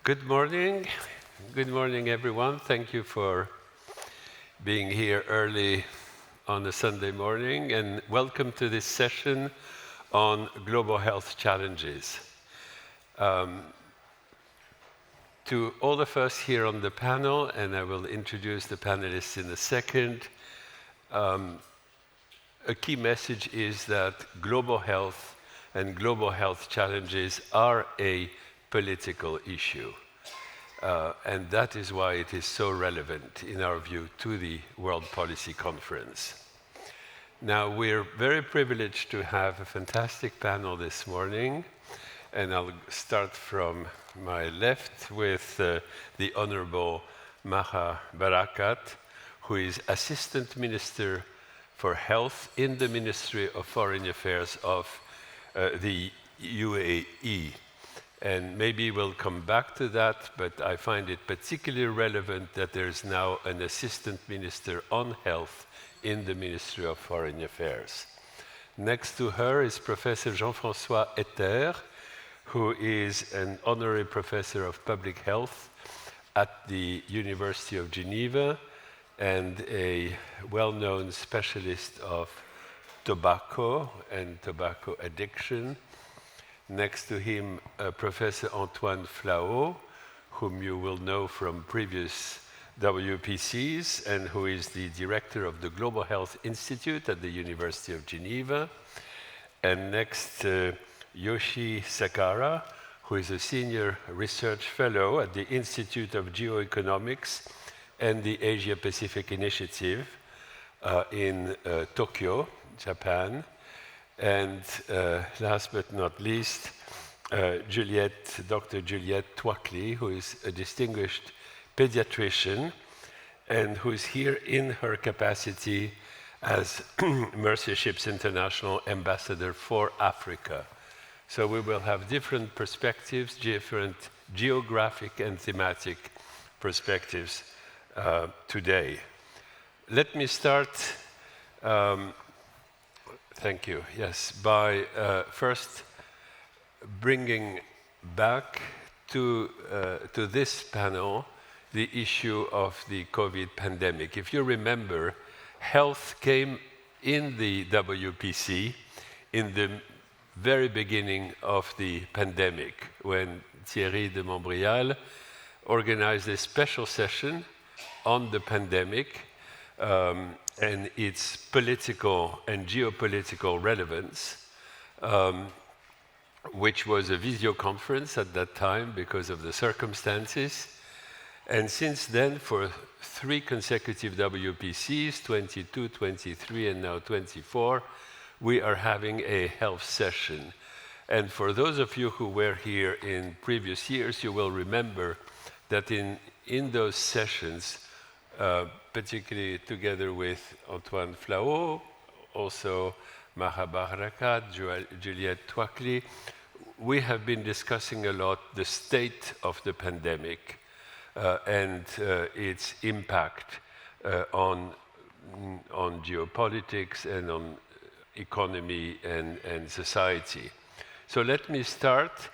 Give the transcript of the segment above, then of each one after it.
Good morning. Good morning, everyone. Thank you for being here early on a Sunday morning, and welcome to this session on global health challenges. To all of us here on the panel, and I will introduce the panelists in a second, a key message is that global health and global health challenges are a political issue. And that is why it is so relevant, in our view, to the World Policy Conference. Now, we're very privileged to have a fantastic panel this morning, and I'll start from my left with the Honorable Maha Barakat, who is Assistant Minister for Health in the Ministry of Foreign Affairs of the UAE. And maybe we'll come back to that, but I find it particularly relevant that there's now an Assistant Minister on Health in the Ministry of Foreign Affairs. Next to her is Professor Jean-François Etter, who is an Honorary Professor of Public Health at the University of Geneva and a well-known specialist of tobacco and tobacco addiction. Next to him, Professor Antoine Flahault, whom you will know from previous WPCs, and who is the Director of the Global Health Institute at the University of Geneva. And next, Yoshiyuki Sagara, who is a Senior Research Fellow at the Institute of Geoeconomics and the Asia-Pacific Initiative in Tokyo, Japan. And last but not least, Dr. Juliette Tuakli, who is a distinguished pediatrician and who is here in her capacity as Mercy Ships International Ambassador for Africa. So we will have different perspectives, different geographic and thematic perspectives today. Let me start thank you. Yes, by first bringing back to this panel the issue of the COVID pandemic. If you remember, health came in the WPC in the very beginning of the pandemic, when Thierry de Montbrial organized a special session on the pandemic and its political and geopolitical relevance, which was a video conference at that time because of the circumstances. And since then, for 3 consecutive WPCs, 22, 23, and now 24, we are having a health session. And for those of you who were here in previous years, you will remember that in those sessions, particularly together with Antoine Flahault, also Maha Barakat, Juliette Tuakli, we have been discussing a lot the state of the pandemic and its impact on geopolitics and on economy and society. So let me start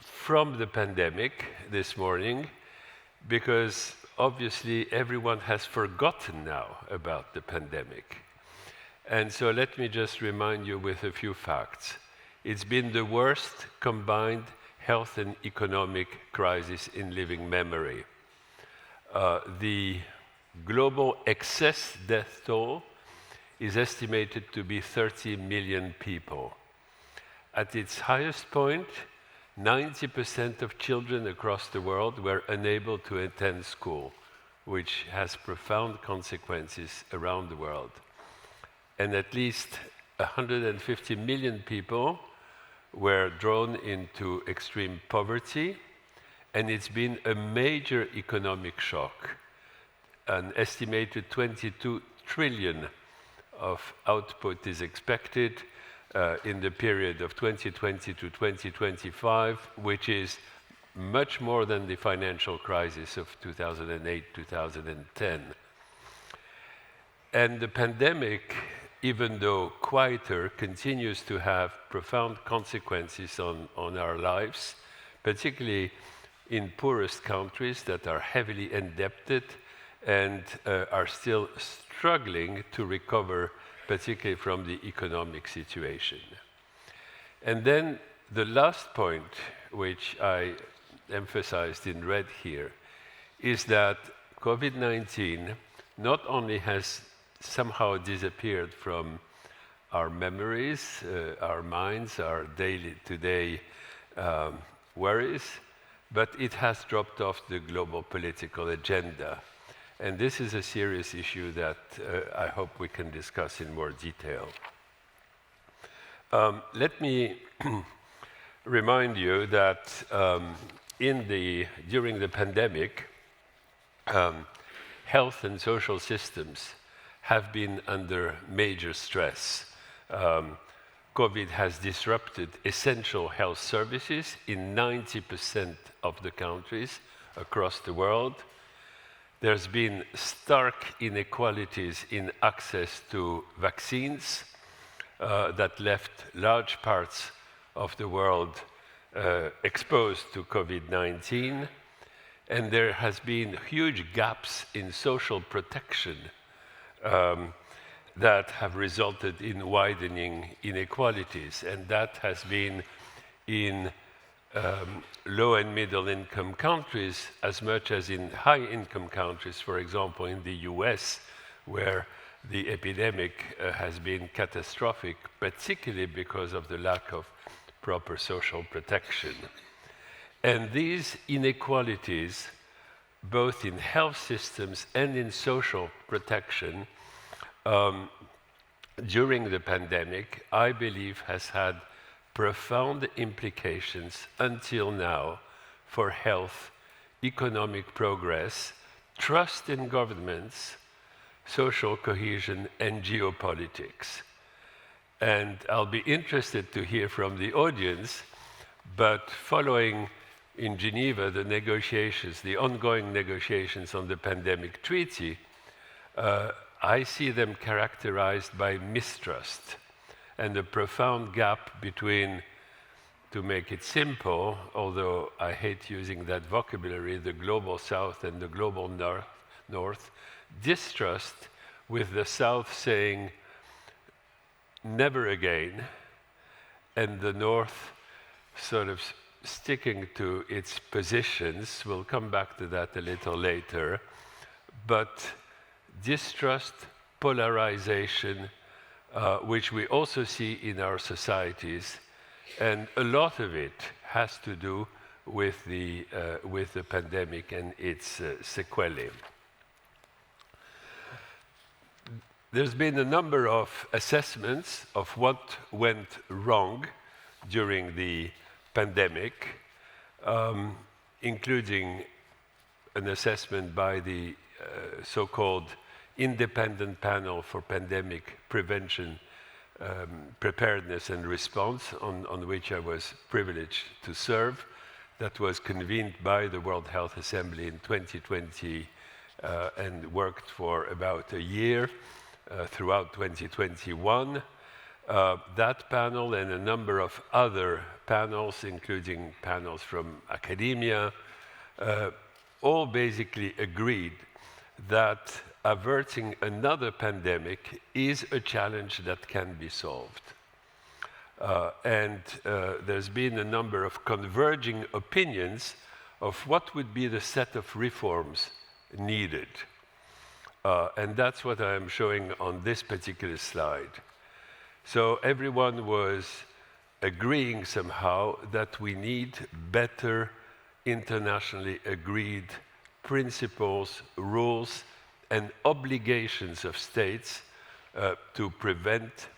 from the pandemic this morning, because obviously, everyone has forgotten now about the pandemic. And so let me just remind you with a few facts. It's been the worst combined health and economic crisis in living memory. The global excess death toll is estimated to be 30 million people. At its highest point, 90% of children across the world were unable to attend school, which has profound consequences around the world. And at least 150 million people were drawn into extreme poverty, and it's been a major economic shock. An estimated 22 trillion of output is expected in the period of 2020 to 2025, which is much more than the financial crisis of 2008-2010. And the pandemic, even though quieter, continues to have profound consequences on our lives, particularly in poorest countries that are heavily indebted and are still struggling to recover, particularly from the economic situation. And then the last point, which I emphasized in red here, is that COVID-19 not only has somehow disappeared from our memories, our minds, our day-to-day worries, but it has dropped off the global political agenda. And this is a serious issue that I hope we can discuss in more detail. Let me remind you that during the pandemic, health and social systems have been under major stress. COVID has disrupted essential health services in 90% of the countries across the world. There's been stark inequalities in access to vaccines that left large parts of the world exposed to COVID-19. And there has been huge gaps in social protection that have resulted in widening inequalities. And that has been in low and middle income countries as much as in high income countries, for example, in the US, where the epidemic has been catastrophic, particularly because of the lack of proper social protection. And these inequalities, both in health systems and in social protection, during the pandemic, I believe has had profound implications until now for health, economic progress, trust in governments, social cohesion, and geopolitics. And I'll be interested to hear from the audience, but following in Geneva the negotiations, the ongoing negotiations on the pandemic treaty, I see them characterized by mistrust and a profound gap between, to make it simple, although I hate using that vocabulary, the global south and the global north, distrust, with the south saying never again, and the north sort of sticking to its positions. We'll come back to that a little later. But distrust, polarization, which we also see in our societies, and a lot of it has to do with the pandemic and its sequelae. There's been a number of assessments of what went wrong during the pandemic, including an assessment by the so-called Independent Panel for Pandemic Prevention, Preparedness and Response, on which I was privileged to serve, that was convened by the World Health Assembly in 2020 and worked for about a year throughout 2021. That panel and a number of other panels, including panels from academia, all basically agreed that averting another pandemic is a challenge that can be solved. And there's been a number of converging opinions of what would be the set of reforms needed. And that's what I'm showing on this particular slide. So everyone was agreeing somehow that we need better internationally agreed principles, rules, and obligations of states to prevent,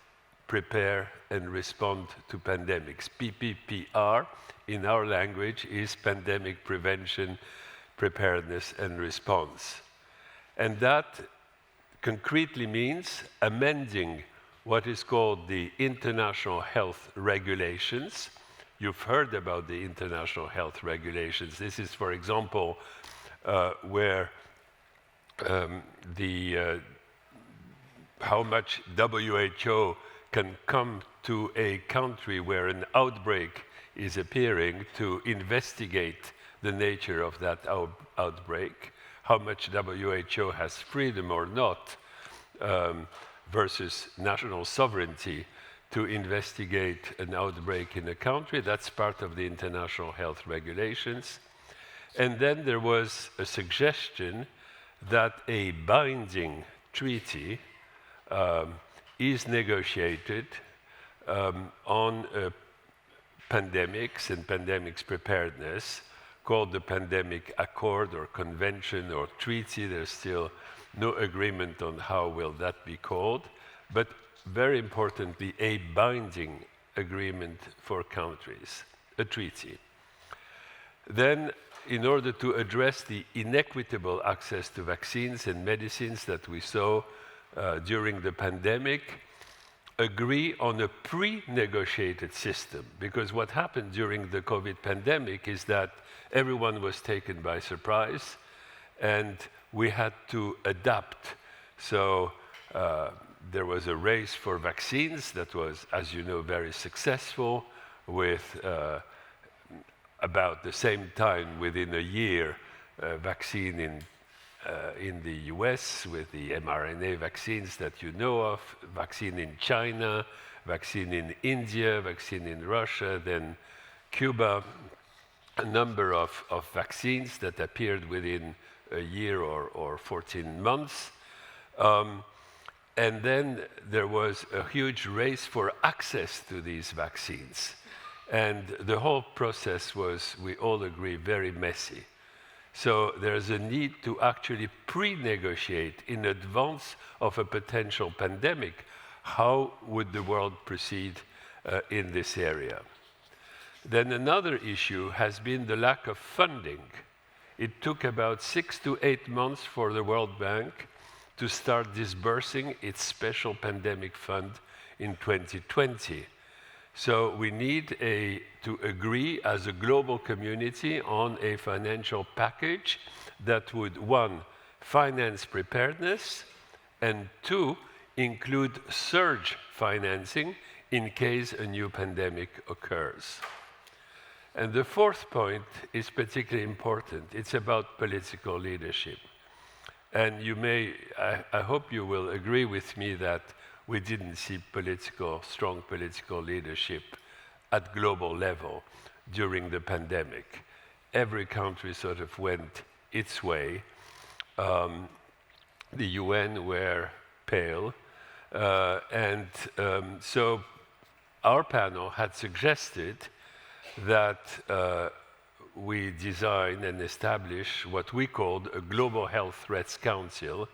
prepare, and respond to pandemics. PPPR, in our language, is Pandemic Prevention, Preparedness, and Response. And that concretely means amending what is called the International Health Regulations. You've heard about the International Health Regulations. This is, for example, where how much WHO can come to a country where an outbreak is appearing to investigate the nature of that outbreak, how much WHO has freedom or not versus national sovereignty to investigate an outbreak in a country. That's part of the international health regulations. And then there was a suggestion that a binding treaty is negotiated on pandemics and pandemics preparedness, called the Pandemic Accord or Convention or Treaty. There's still no agreement on how will that be called, but very importantly, a binding agreement for countries, a treaty. Then, in order to address the inequitable access to vaccines and medicines that we saw during the pandemic, agree on a pre-negotiated system. Because what happened during the COVID pandemic is that everyone was taken by surprise and we had to adapt. So there was a race for vaccines that was, as you know, very successful, with about the same time, within a year, vaccine in the US with the mRNA vaccines that you know of, vaccine in China, vaccine in India, vaccine in Russia, then Cuba, a number of vaccines that appeared within a year or 14 months. And then there was a huge race for access to these vaccines. And the whole process was, we all agree, very messy. So there's a need to actually pre-negotiate in advance of a potential pandemic. How would the world proceed in this area? Then another issue has been the lack of funding. It took about 6 to 8 months for the World Bank to start disbursing its special pandemic fund in 2020. So we need to agree as a global community on a financial package that would, one, finance preparedness, and two, include surge financing in case a new pandemic occurs. And the fourth point is particularly important. It's about political leadership. And you may, I hope you will agree with me that we didn't see strong political leadership at global level during the pandemic. Every country sort of went its way. The UN were pale. So our panel had suggested that we design and establish what we called a Global Health Threats Council,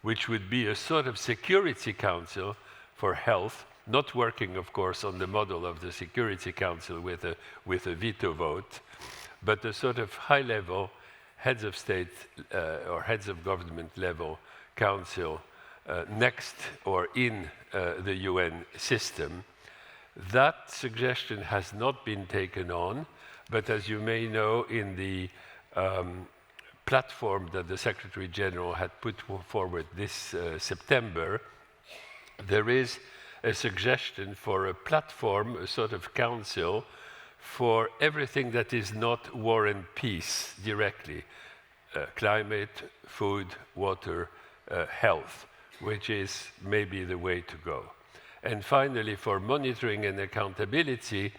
which would be a sort of Security Council for health, not working, of course, on the model of the Security Council with a veto vote, but a sort of high-level heads of state or heads of government level council next or in the UN system. That suggestion has not been taken on, but as you may know, in the platform that the Secretary General had put forward this September, there is a suggestion for a platform, a sort of council, for everything that is not war and peace directly, climate, food, water, health, which is maybe the way to go. And finally, for monitoring and accountability,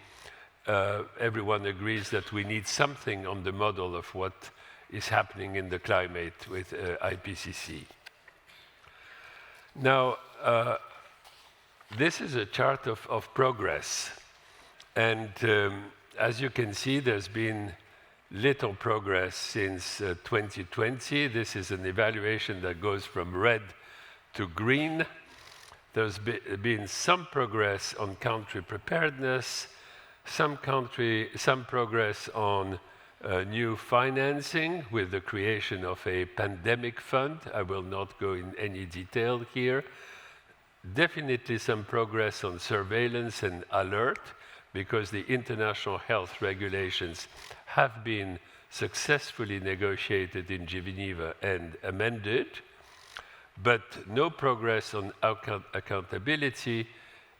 everyone agrees that we need something on the model of what is happening in the climate with IPCC. Now, this is a chart of progress. And as you can see, there's been little progress since 2020. This is an evaluation that goes from red to green. There's been some progress on country preparedness, some progress on new financing with the creation of a pandemic fund. I will not go in any detail here. Definitely some progress on surveillance and alert, because the international health regulations have been successfully negotiated in Geneva and amended, but no progress on accountability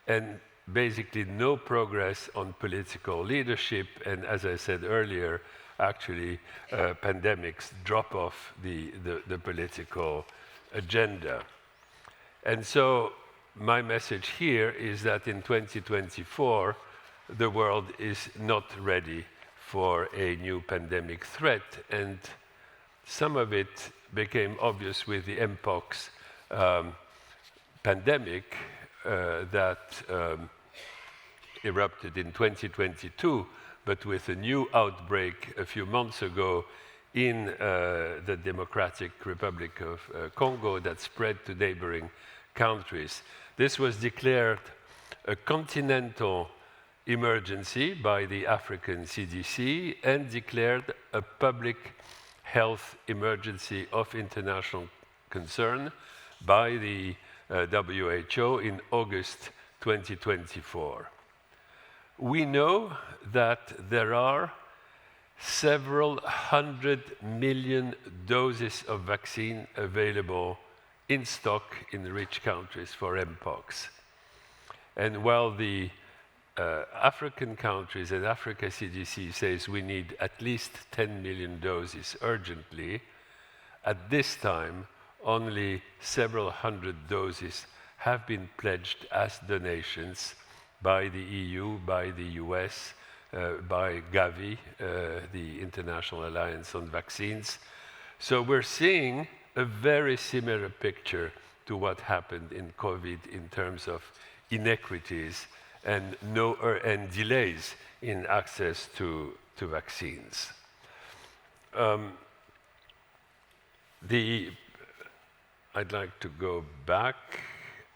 and basically no progress on political leadership. And as I said earlier, actually pandemics drop off the political agenda. And so my message here is that in 2024, the world is not ready for a new pandemic threat, and some of it became obvious with the Mpox pandemic that erupted in 2022, but with a new outbreak a few months ago in the Democratic Republic of Congo that spread to neighboring countries. This was declared a continental emergency by the African CDC and declared a public health emergency of international concern by the WHO in August 2024. We know that there are several 100 million doses of vaccine available in stock in rich countries for Mpox. And while the African countries and Africa CDC says we need at least 10 million doses urgently, at this time, only several hundred doses have been pledged as donations by the EU, by the US, by Gavi, the International Alliance on Vaccines. So we're seeing a very similar picture to what happened in COVID in terms of inequities and delays in access to vaccines. I'd like to go back.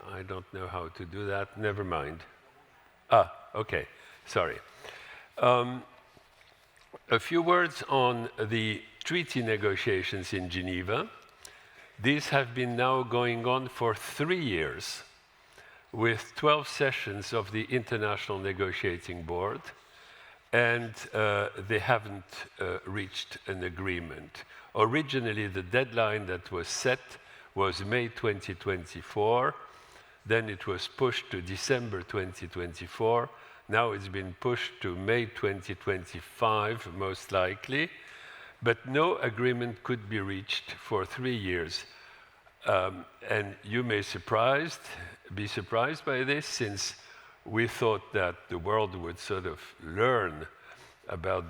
I don't know how to do that. Never mind. Okay. Sorry. A few words on the treaty negotiations in Geneva. These have been now going on for 3 years, with 12 sessions of the International Negotiating Board, and they haven't reached an agreement. Originally, the deadline that was set was May 2024, then it was pushed to December 2024, now it's been pushed to May 2025, most likely, but no agreement could be reached for 3 years. And you may be surprised by this, since we thought that the world would sort of learn about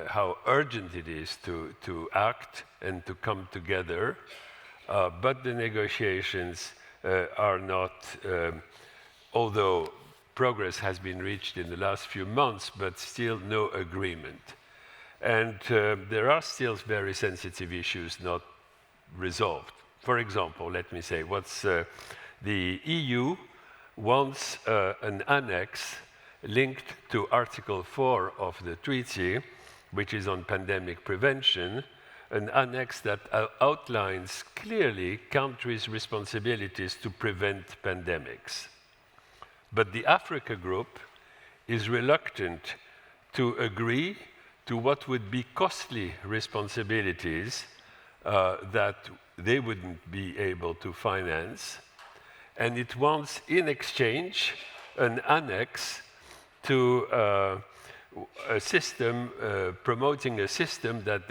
how urgent it is to act and to come together. But the negotiations are not, although progress has been reached in the last few months, but still no agreement. And there are still very sensitive issues not resolved. For example, let me say, the EU wants an annex linked to Article 4 of the treaty, which is on pandemic prevention, an annex that outlines clearly countries' responsibilities to prevent pandemics. But the Africa Group is reluctant to agree to what would be costly responsibilities that they wouldn't be able to finance, and it wants in exchange an annex to a system promoting a system that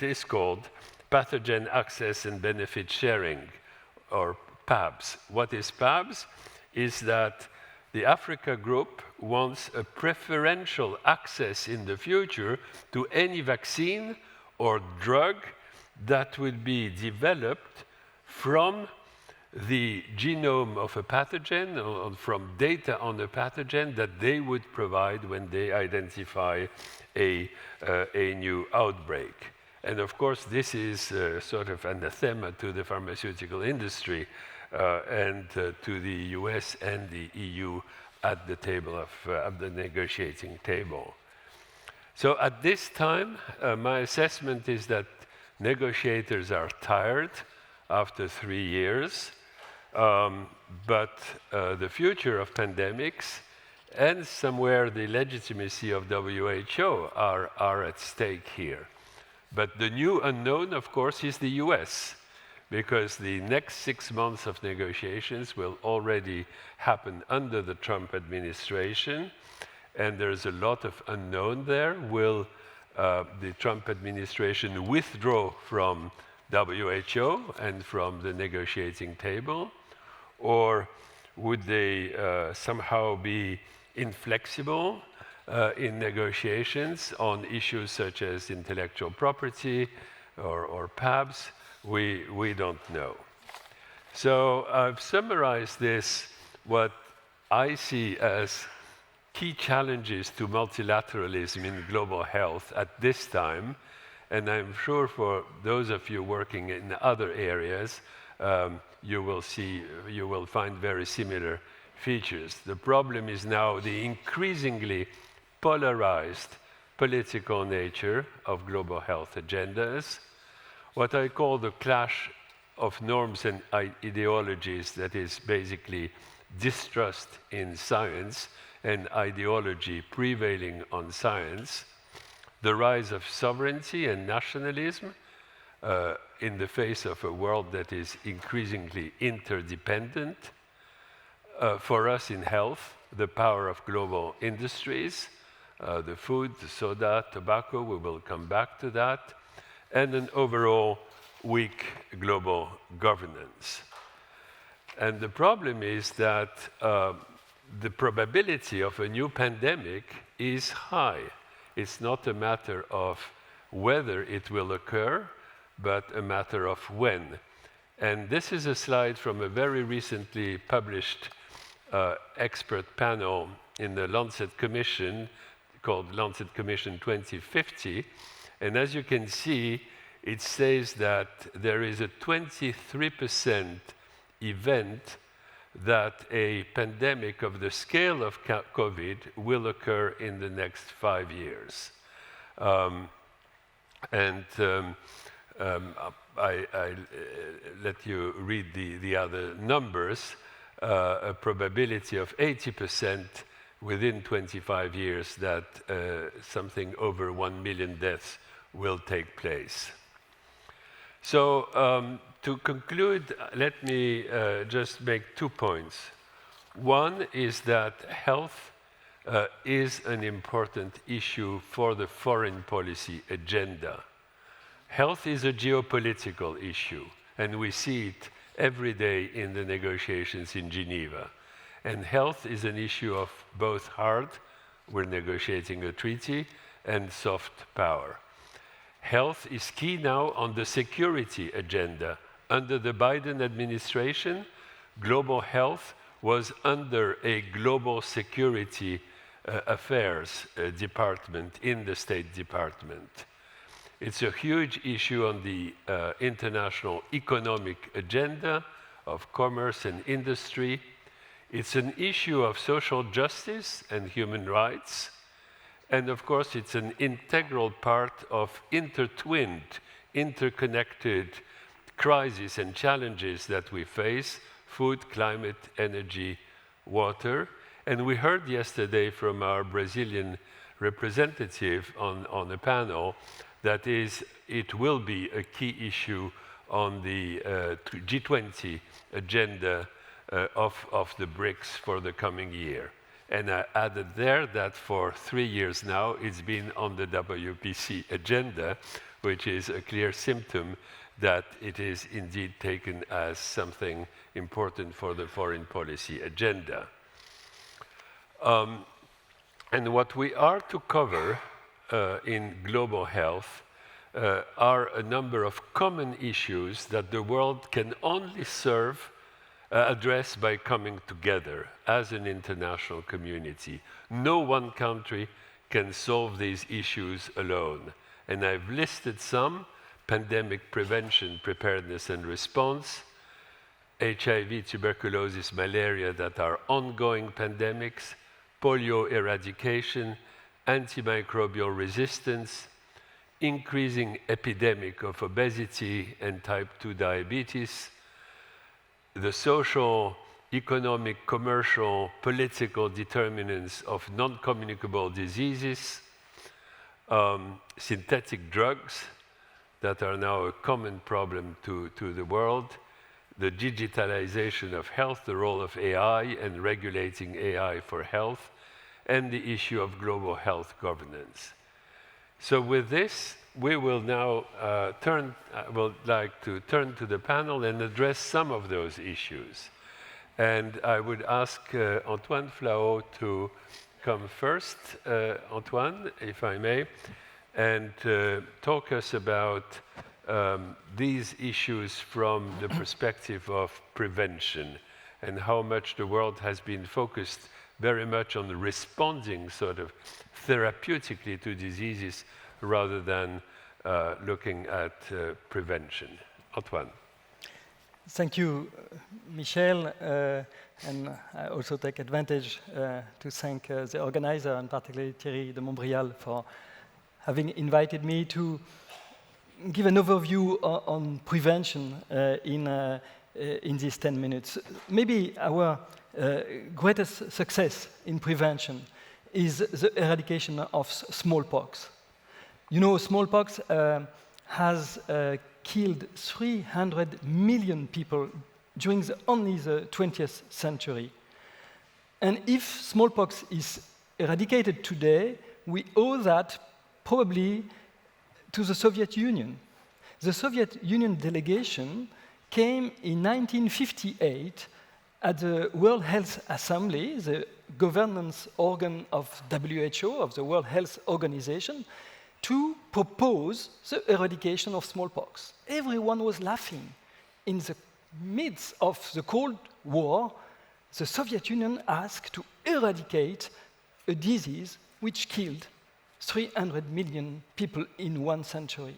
is called Pathogen Access and Benefit Sharing, or PABS. What is PABS? Is that the Africa Group wants a preferential access in the future to any vaccine or drug that would be developed from the genome of a pathogen, or from data on a pathogen that they would provide when they identify a new outbreak. And of course, this is sort of anathema to the pharmaceutical industry and to the US and the EU at the table of the negotiating table. So at this time, my assessment is that negotiators are tired after 3 years, but the future of pandemics and somewhere the legitimacy of WHO are at stake here. But the new unknown, of course, is the US, because the next 6 months of negotiations will already happen under the Trump administration, and there's a lot of unknown there. Will the Trump administration withdraw from WHO and from the negotiating table? Or would they somehow be inflexible in negotiations on issues such as intellectual property or PABs? We don't know. So I've summarized this, what I see as key challenges to multilateralism in global health at this time, and I'm sure for those of you working in other areas, you will find very similar features. The problem is now the increasingly polarized political nature of global health agendas, what I call the clash of norms and ideologies, that is basically distrust in science and ideology prevailing on science, the rise of sovereignty and nationalism in the face of a world that is increasingly interdependent. For us in health, the power of global industries, the food, the soda, tobacco, we will come back to that, and an overall weak global governance. And the problem is that the probability of a new pandemic is high. It's not a matter of whether it will occur, but a matter of when. And this is a slide from a very recently published expert panel in the Lancet Commission, called Lancet Commission 2050. And as you can see, it says that there is a 23% event that a pandemic of the scale of COVID will occur in the next 5 years. I let you read the other numbers. A probability of 80% within 25 years that something over 1 million deaths will take place. So to conclude, let me just make 2 points. One is that health is an important issue for the foreign policy agenda. Health is a geopolitical issue, and we see it every day in the negotiations in Geneva. And health is an issue of both hard, we're negotiating a treaty, and soft power. Health is key now on the security agenda. Under the Biden administration, global health was under a global security affairs department in the State Department. It's a huge issue on the international economic agenda of commerce and industry. It's an issue of social justice and human rights. And of course, it's an integral part of intertwined, interconnected crises and challenges that we face: food, climate, energy, water. And we heard yesterday from our Brazilian representative on the panel that it will be a key issue on the G20 agenda of the BRICS for the coming year. And I added there that for 3 years now, it's been on the WPC agenda, which is a clear symptom that it is indeed taken as something important for the foreign policy agenda. And what we are to cover in global health are a number of common issues that the world can only address by coming together as an international community. No one country can solve these issues alone. And I've listed some: pandemic prevention, preparedness and response, HIV, tuberculosis, malaria that are ongoing pandemics, polio eradication, antimicrobial resistance, increasing epidemic of obesity and type 2 diabetes, the social, economic, commercial, political determinants of non-communicable diseases, synthetic drugs that are now a common problem to the world, the digitalization of health, the role of AI and regulating AI for health, and the issue of global health governance. So with this, we will now would like to turn to the panel and address some of those issues. And I would ask Antoine Flahault to come first, Antoine, if I may, and talk us about these issues from the perspective of prevention and how much the world has been focused very much on responding sort of therapeutically to diseases rather than looking at prevention. Antoine. Thank you, Michel, and I also take advantage to thank the organizer, and particularly Thierry de Montbrial, for having invited me to give an overview on prevention in these 10 minutes. Maybe our greatest success in prevention is the eradication of smallpox. You know, smallpox has killed 300 million people during only the 20th century. And if smallpox is eradicated today, we owe that probably to the Soviet Union. The Soviet Union delegation came in 1958 at the World Health Assembly, the governance organ of WHO, of the World Health Organization, to propose the eradication of smallpox. Everyone was laughing. In the midst of the Cold War, the Soviet Union asked to eradicate a disease which killed 300 million people in 1 century.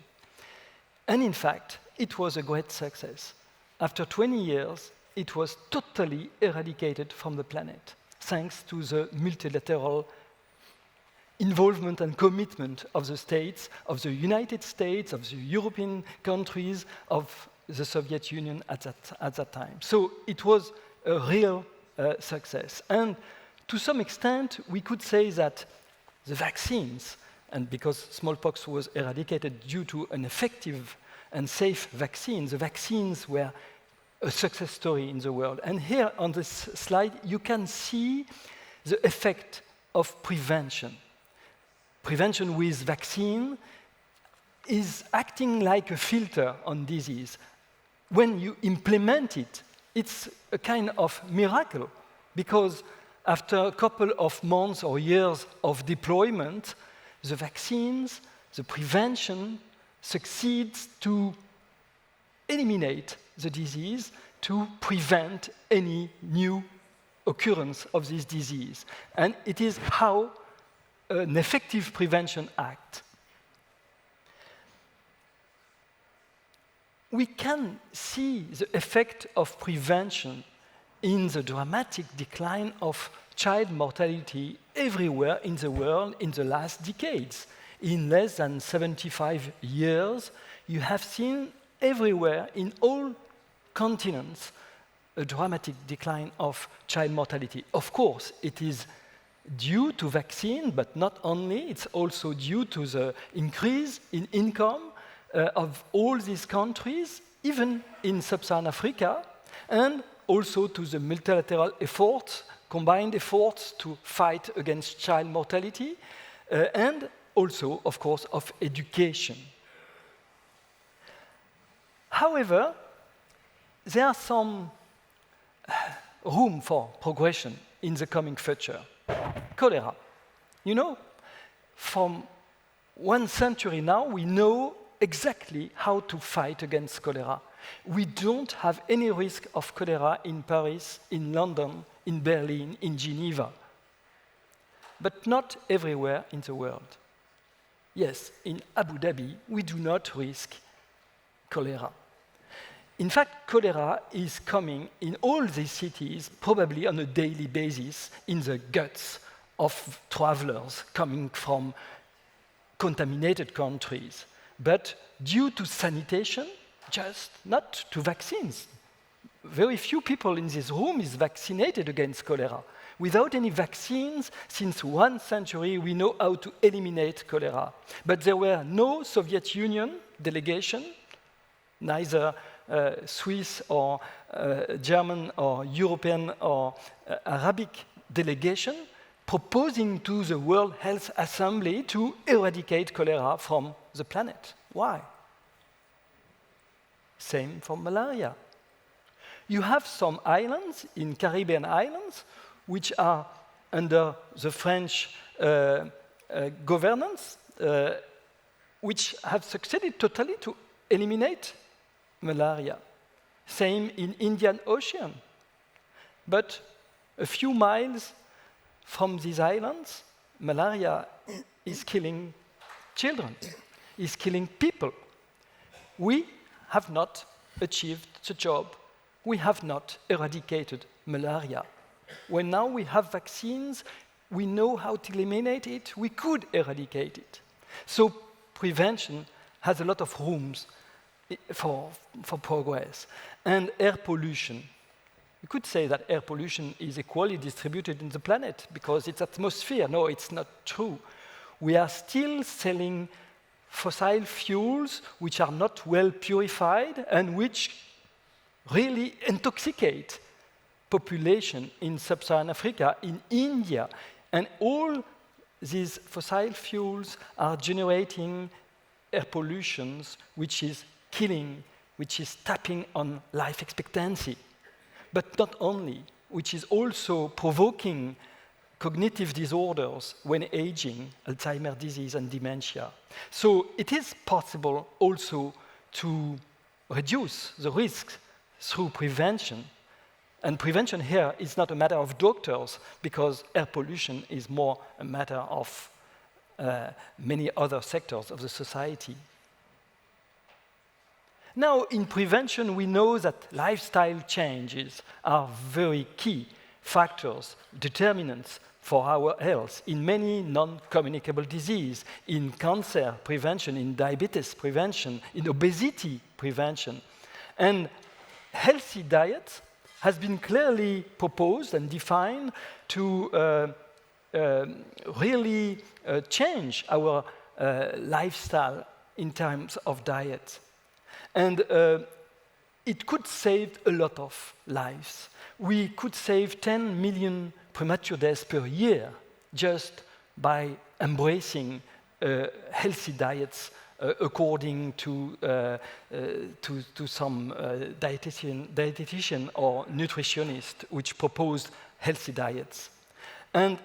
And in fact, it was a great success. After 20 years, it was totally eradicated from the planet, thanks to the multilateral involvement and commitment of the states, of the United States, of the European countries, of the Soviet Union at that time. So it was a real success. And to some extent, we could say that the vaccines, and because smallpox was eradicated due to an effective and safe vaccine, the vaccines were a success story in the world. And here on this slide, you can see the effect of prevention. Prevention with vaccine is acting like a filter on disease. When you implement it, it's a kind of miracle, because after a couple of months or years of deployment, the vaccines, the prevention succeeds to eliminate the disease, to prevent any new occurrence of this disease. And it is how an effective prevention acts. We can see the effect of prevention in the dramatic decline of child mortality everywhere in the world in the last decades. In less than 75 years, you have seen everywhere in all continents a dramatic decline of child mortality. Of course, it is due to vaccine, but not only, it's also due to the increase in income of all these countries, even in sub-Saharan Africa, and also to the multilateral efforts, combined efforts to fight against child mortality, and also, of course, of education. However, there are some room for progression in the coming future. Cholera. You know, from 1 century now, we know exactly how to fight against cholera. We don't have any risk of cholera in Paris, in London, in Berlin, in Geneva. But not everywhere in the world. Yes, in Abu Dhabi, we do not risk cholera. In fact, cholera is coming in all these cities, probably on a daily basis, in the guts of travelers coming from contaminated countries. But due to sanitation, just not to vaccines. Very few people in this room is vaccinated against cholera. Without any vaccines, since 1 century, we know how to eliminate cholera. But there were no Soviet Union delegation, neither Swiss or German or European or Arabic delegation proposing to the World Health Assembly to eradicate cholera from the planet. Why? Same for malaria. You have some islands, in Caribbean islands, which are under the French governance, which have succeeded totally to eliminate malaria. Same in Indian Ocean. But a few miles from these islands, malaria is killing children, is killing people. We have not achieved the job. We have not eradicated malaria. When now we have vaccines, we know how to eliminate it, we could eradicate it. So prevention has a lot of rooms for progress. And air pollution. You could say that air pollution is equally distributed in the planet because it's atmosphere. No, it's not true. We are still selling fossil fuels which are not well purified and which really intoxicate population in sub-Saharan Africa, in India. And all these fossil fuels are generating air pollutions which is killing, which is tapping on life expectancy. But not only, which is also provoking cognitive disorders when aging, Alzheimer's disease and dementia. So it is possible also to reduce the risks through prevention. And prevention here is not a matter of doctors, because air pollution is more a matter of many other sectors of the society. Now, in prevention, we know that lifestyle changes are very key factors, determinants for our health in many non-communicable diseases, in cancer prevention, in diabetes prevention, in obesity prevention. And healthy diet has been clearly proposed and defined to really change our lifestyle in terms of diet. And it could save a lot of lives. We could save 10 million premature deaths per year just by embracing healthy diets according to some dietitian or nutritionist which proposed healthy diets. And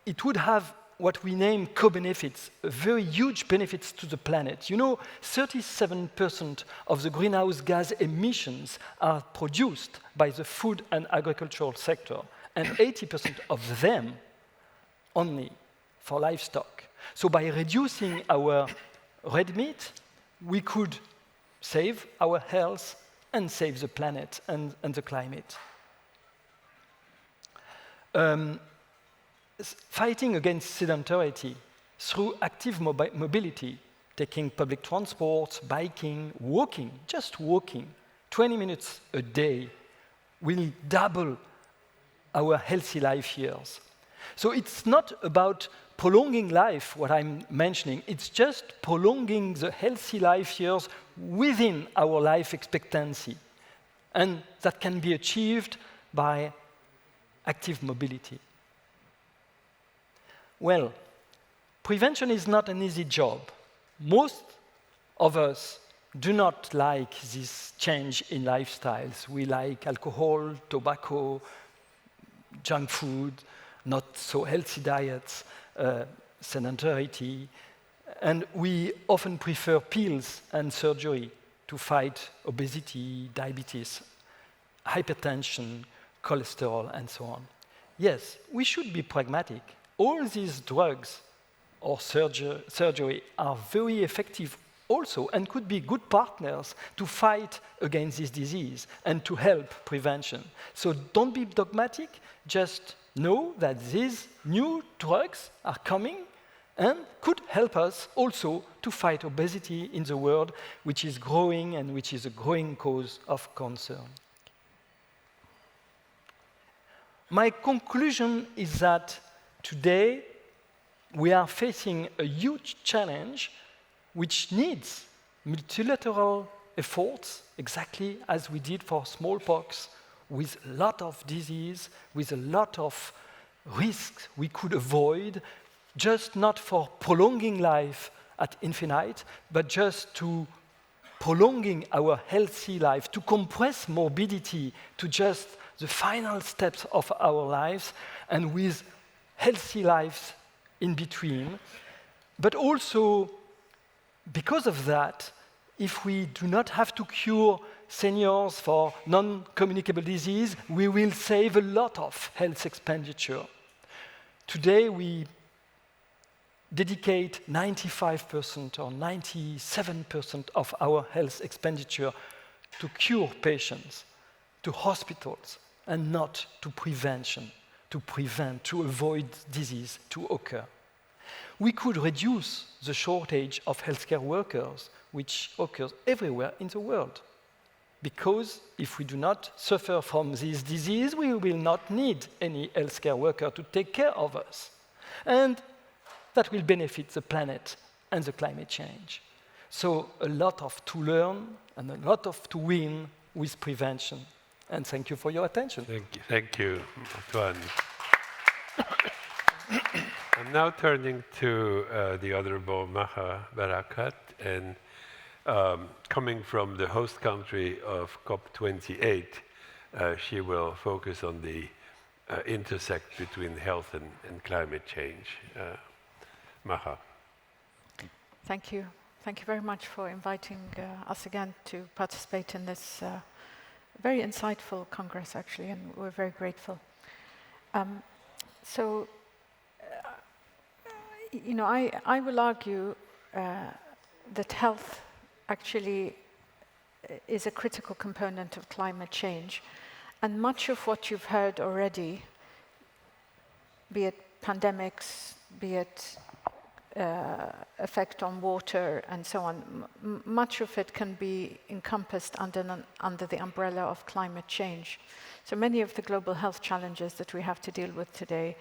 it would have what we name co-benefits, very huge benefits to the planet. You know, 37% of the greenhouse gas emissions are produced by the food and agricultural sector, and 80% of them only for livestock. So by reducing our red meat, we could save our health and save the planet and the climate. Fighting against sedentarity through active mobility, taking public transport, biking, walking, just walking, 20 minutes a day will double our healthy life years. So it's not about prolonging life, what I'm mentioning, it's just prolonging the healthy life years within our life expectancy. And that can be achieved by active mobility. Well, prevention is not an easy job. Most of us do not like this change in lifestyles. We like alcohol, tobacco, junk food, not so healthy diets, sedentarity, and we often prefer pills and surgery to fight obesity, diabetes, hypertension, cholesterol, and so on. Yes, we should be pragmatic. All these drugs or surgery are very effective also and could be good partners to fight against this disease and to help prevention. So don't be dogmatic, just know that these new drugs are coming and could help us also to fight obesity in the world, which is growing and which is a growing cause of concern. My conclusion is that today, we are facing a huge challenge which needs multilateral efforts, exactly as we did for smallpox, with a lot of disease, with a lot of risks we could avoid, just not for prolonging life at infinite, but just to prolonging our healthy life, to compress morbidity to just the final steps of our lives, and with healthy lives in between. But also, because of that, if we do not have to cure seniors for non-communicable disease, we will save a lot of health expenditure. Today, we dedicate 95% or 97% of our health expenditure to cure patients, to hospitals, and not to prevention, to prevent, to avoid disease to occur. We could reduce the shortage of healthcare workers, which occurs everywhere in the world. Because if we do not suffer from this disease, we will not need any healthcare worker to take care of us. And that will benefit the planet and the climate change. So a lot of to learn and a lot of to win with prevention. And thank you for your attention. Thank you, Antoine. I'm now turning to the Honorable Maha Barakat, and coming from the host country of COP28, she will focus on the intersect between health and climate change. Maha. Thank you. Thank you very much for inviting us again to participate in this very insightful Congress, actually, and we're very grateful. I will argue that health actually is a critical component of climate change, and much of what you've heard already, be it pandemics, be it effect on water and so on, much of it can be encompassed under the umbrella of climate change. So many of the global health challenges that we have to deal with today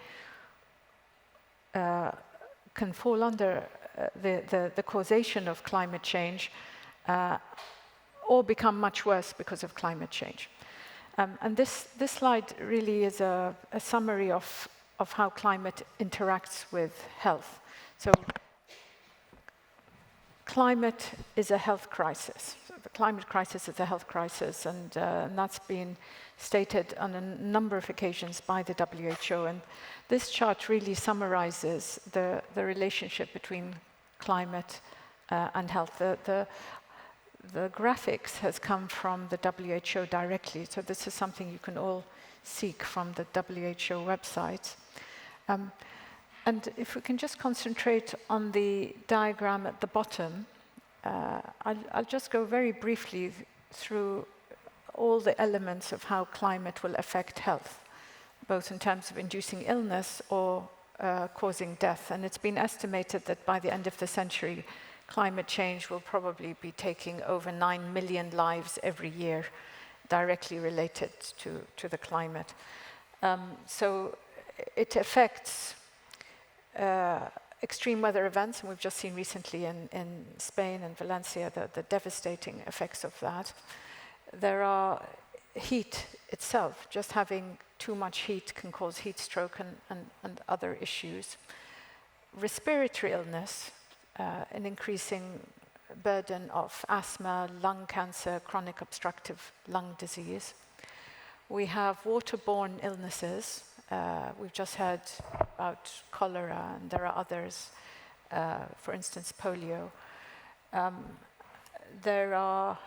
can fall under the causation of climate change or become much worse because of climate change. And this slide really is a summary of how climate interacts with health. So climate is a health crisis. The climate crisis is a health crisis, and that's been stated on a number of occasions by the WHO. And this chart really summarizes the relationship between climate and health. The graphics has come from the WHO directly, so this is something you can all seek from the WHO website. And if we can just concentrate on the diagram at the bottom, I'll just go very briefly through all the elements of how climate will affect health, both in terms of inducing illness or causing death. And it's been estimated that by the end of the century, climate change will probably be taking over 9 million lives every year directly related to the climate. So it affects extreme weather events, and we've just seen recently in Spain and Valencia the devastating effects of that. There are heat itself. Just having too much heat can cause heat stroke and other issues. Respiratory illness, an increasing burden of asthma, lung cancer, chronic obstructive lung disease. We have waterborne illnesses. We've just heard about cholera, and there are others, for instance, polio. There are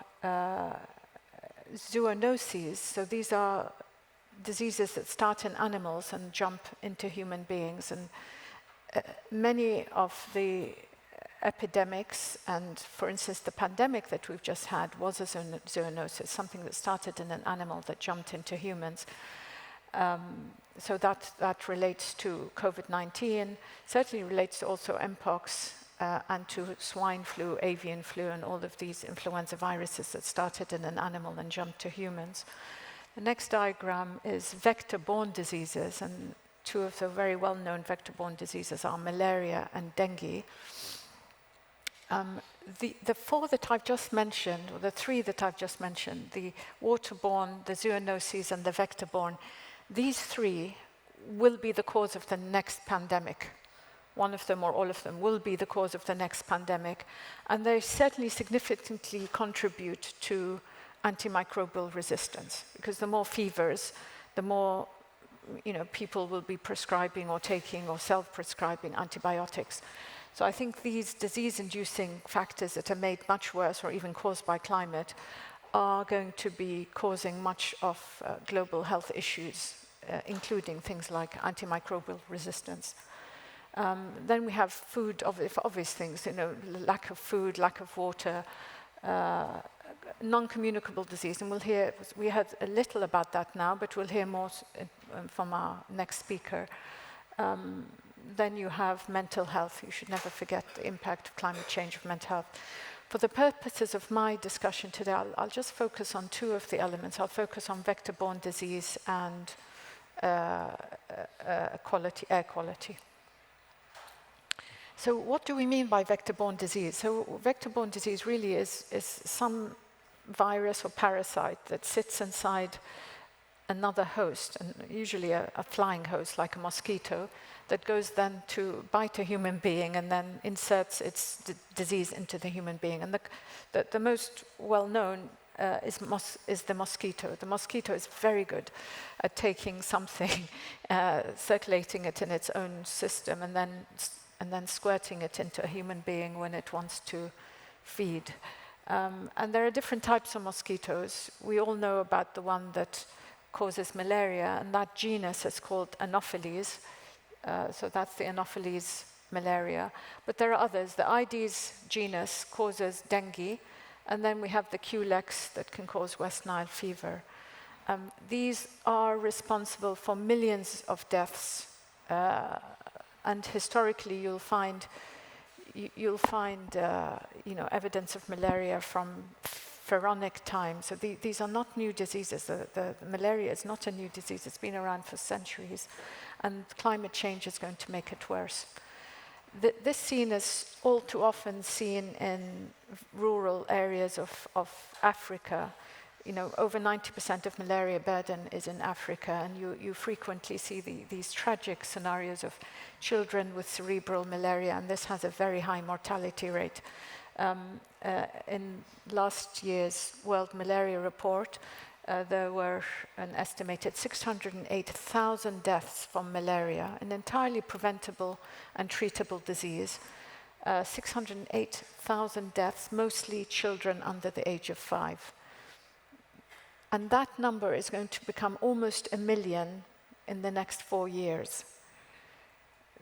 zoonoses, so these are diseases that start in animals and jump into human beings. And many of the epidemics, and for instance, the pandemic that we've just had was a zoonosis, something that started in an animal that jumped into humans. So that relates to COVID-19, certainly relates to also Mpox and to swine flu, avian flu, and all of these influenza viruses that started in an animal and jumped to humans. The next diagram is vector-borne diseases, and two of the very well-known vector-borne diseases are malaria and dengue. The four that I've just mentioned, or the three that I've just mentioned, the waterborne, the zoonoses, and the vector-borne, these three will be the cause of the next pandemic. One of them or all of them will be the cause of the next pandemic. And they certainly significantly contribute to antimicrobial resistance, because the more fevers, the more people will be prescribing or taking or self-prescribing antibiotics. So I think these disease-inducing factors that are made much worse or even caused by climate are going to be causing much of global health issues, including things like antimicrobial resistance. Then we have food, obvious things, lack of food, lack of water, non-communicable disease, and we heard a little about that now, but we'll hear more from our next speaker. Then you have mental health. You should never forget the impact of climate change of mental health. For the purposes of my discussion today, I'll just focus on two of the elements. I'll focus on vector-borne disease and air quality. So what do we mean by vector-borne disease? So vector-borne disease really is some virus or parasite that sits inside another host, and usually a flying host like a mosquito, that goes then to bite a human being and then inserts its disease into the human being. And the most well-known is the mosquito. The mosquito is very good at taking something, circulating it in its own system, and then squirting it into a human being when it wants to feed. And there are different types of mosquitoes. We all know about the one that causes malaria, and that genus is called Anopheles. So that's the Anopheles malaria. But there are others. The Aedes genus causes dengue, and then we have the Culex that can cause West Nile fever. These are responsible for millions of deaths, and historically you'll find evidence of malaria from pharaonic times. So these are not new diseases. The malaria is not a new disease. It's been around for centuries, and climate change is going to make it worse. This scene is all too often seen in rural areas of Africa. Over 90% of malaria burden is in Africa, and you frequently see these tragic scenarios of children with cerebral malaria, and this has a very high mortality rate. In last year's World Malaria Report, there were an estimated 608,000 deaths from malaria, an entirely preventable and treatable disease. 608,000 deaths, mostly children under the age of 5. And that number is going to become almost 1 million in the next 4 years.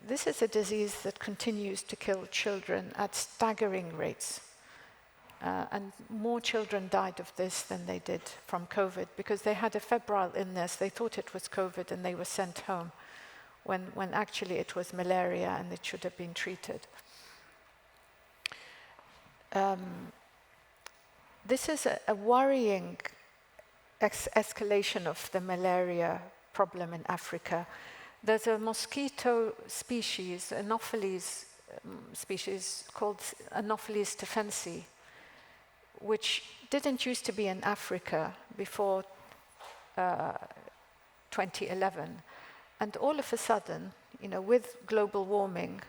This is a disease that continues to kill children at staggering rates. And more children died of this than they did from COVID, because they had a febrile illness. They thought it was COVID and they were sent home, when actually it was malaria and it should have been treated. This is a worrying escalation of the malaria problem in Africa. There's a mosquito species, Anopheles species, called Anopheles stephensi, which didn't used to be in Africa before 2011. And all of a sudden, with global warming,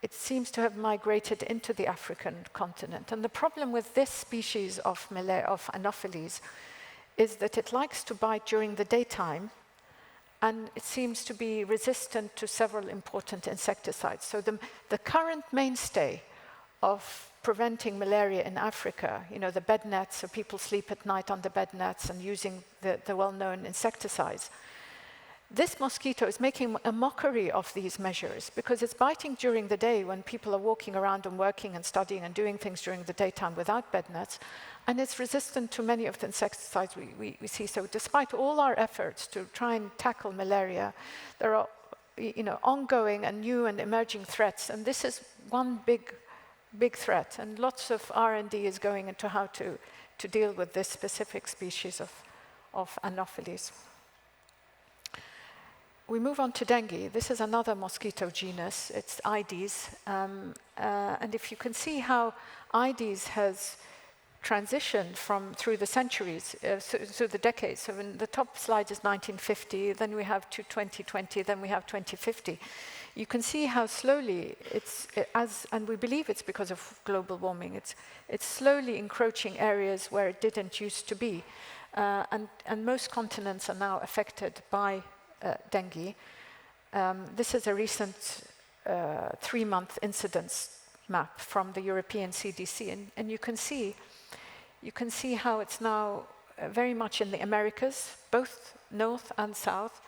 it seems to have migrated into the African continent. And the problem with this species of Anopheles is that it likes to bite during the daytime, and it seems to be resistant to several important insecticides. So the current mainstay of preventing malaria in Africa, the bed nets, so people sleep at night on the bed nets and using the well-known insecticides. This mosquito is making a mockery of these measures, because it's biting during the day when people are walking around and working and studying and doing things during the daytime without bed nets, and it's resistant to many of the insecticides we see. So despite all our efforts to try and tackle malaria, there are ongoing and new and emerging threats, and this is one big threat, and lots of R&D is going into how to deal with this specific species of Anopheles. We move on to dengue. This is another mosquito genus. It's Aedes. And if you can see how Aedes has transitioned through the centuries, through the decades. So in the top slide is 1950, then we have to 2020, then we have 2050. You can see how slowly and we believe it's because of global warming, it's slowly encroaching areas where it didn't used to be. And most continents are now affected by dengue. This is a recent 3-month incidence map from the European CDC, and you can see how it's now very much in the Americas, both north and south,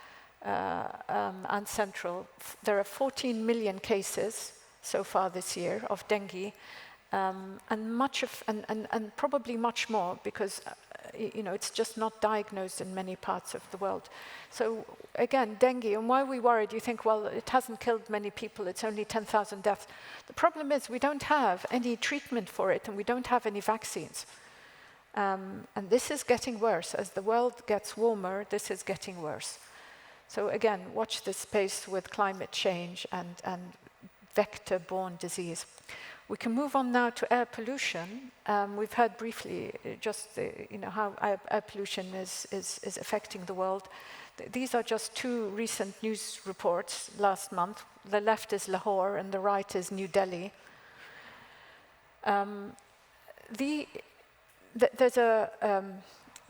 and central. There are 14 million cases so far this year of dengue, and probably much more because it's just not diagnosed in many parts of the world. So again, dengue, and why are we worried? You think, well, it hasn't killed many people, it's only 10,000 deaths. The problem is we don't have any treatment for it, and we don't have any vaccines. And this is getting worse. As the world gets warmer, this is getting worse. So again, watch this space with climate change and vector-borne disease. We can move on now to air pollution. We've heard briefly just how air pollution is affecting the world. These are just 2 recent news reports last month. The left is Lahore and the right is New Delhi.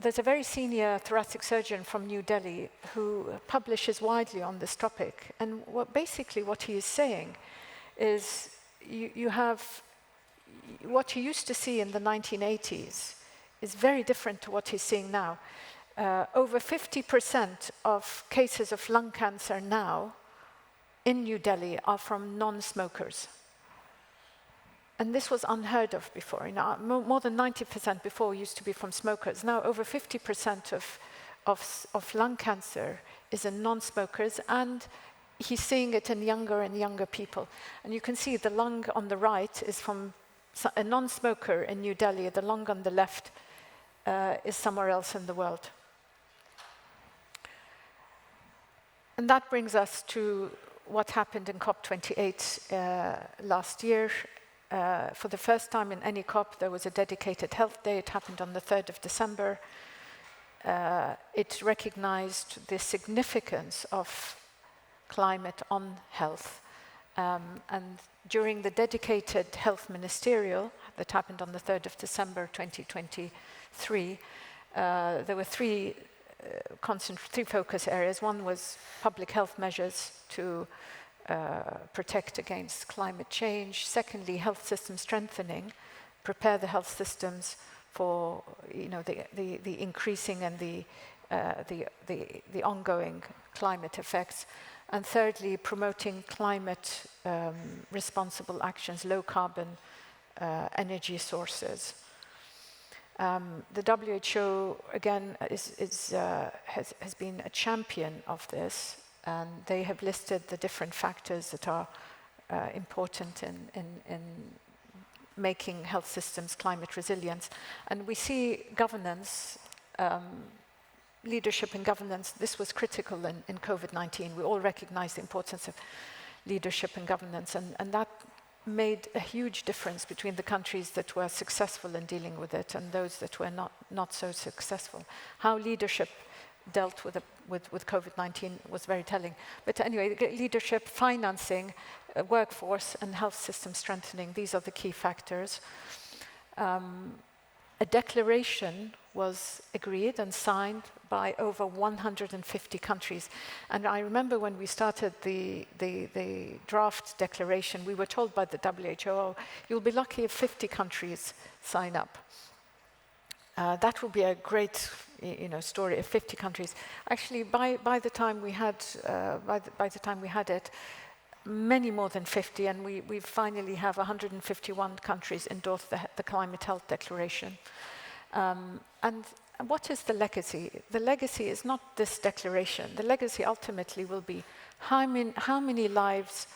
There's a very senior thoracic surgeon from New Delhi who publishes widely on this topic. And basically what he is saying is you have what you used to see in the 1980s is very different to what he's seeing now. Over 50% of cases of lung cancer now in New Delhi are from non-smokers. And this was unheard of before. More than 90% before used to be from smokers. Now over 50% of lung cancer is in non-smokers, and he's seeing it in younger and younger people. And you can see the lung on the right is from a non-smoker in New Delhi. The lung on the left is somewhere else in the world. And that brings us to what happened in COP28 last year. For the first time in any COP, there was a dedicated health day. It happened on the 3rd of December. It recognized the significance of climate on health. And during the dedicated health ministerial that happened on the 3rd of December 2023, there were three focus areas. One was public health measures to protect against climate change. Secondly, health system strengthening, prepare the health systems for the increasing and the ongoing climate effects. And thirdly, promoting climate responsible actions, low carbon energy sources. The WHO again has been a champion of this. And they have listed the different factors that are important in making health systems climate resilient. And we see governance, leadership and governance. This was critical in COVID-19. We all recognize the importance of leadership and governance. And that made a huge difference between the countries that were successful in dealing with it and those that were not so successful. How leadership dealt with COVID-19 was very telling. But anyway, leadership, financing, workforce, and health system strengthening, these are the key factors. A declaration was agreed and signed by over 150 countries. And I remember when we started the draft declaration, we were told by the WHO, you'll be lucky if 50 countries sign up. That would be a great story of 50 countries. Actually, by the time we had it, many more than 50, and we finally have 151 countries endorse the Climate Health Declaration. And what is the legacy? The legacy is not this declaration. The legacy ultimately will be how many lives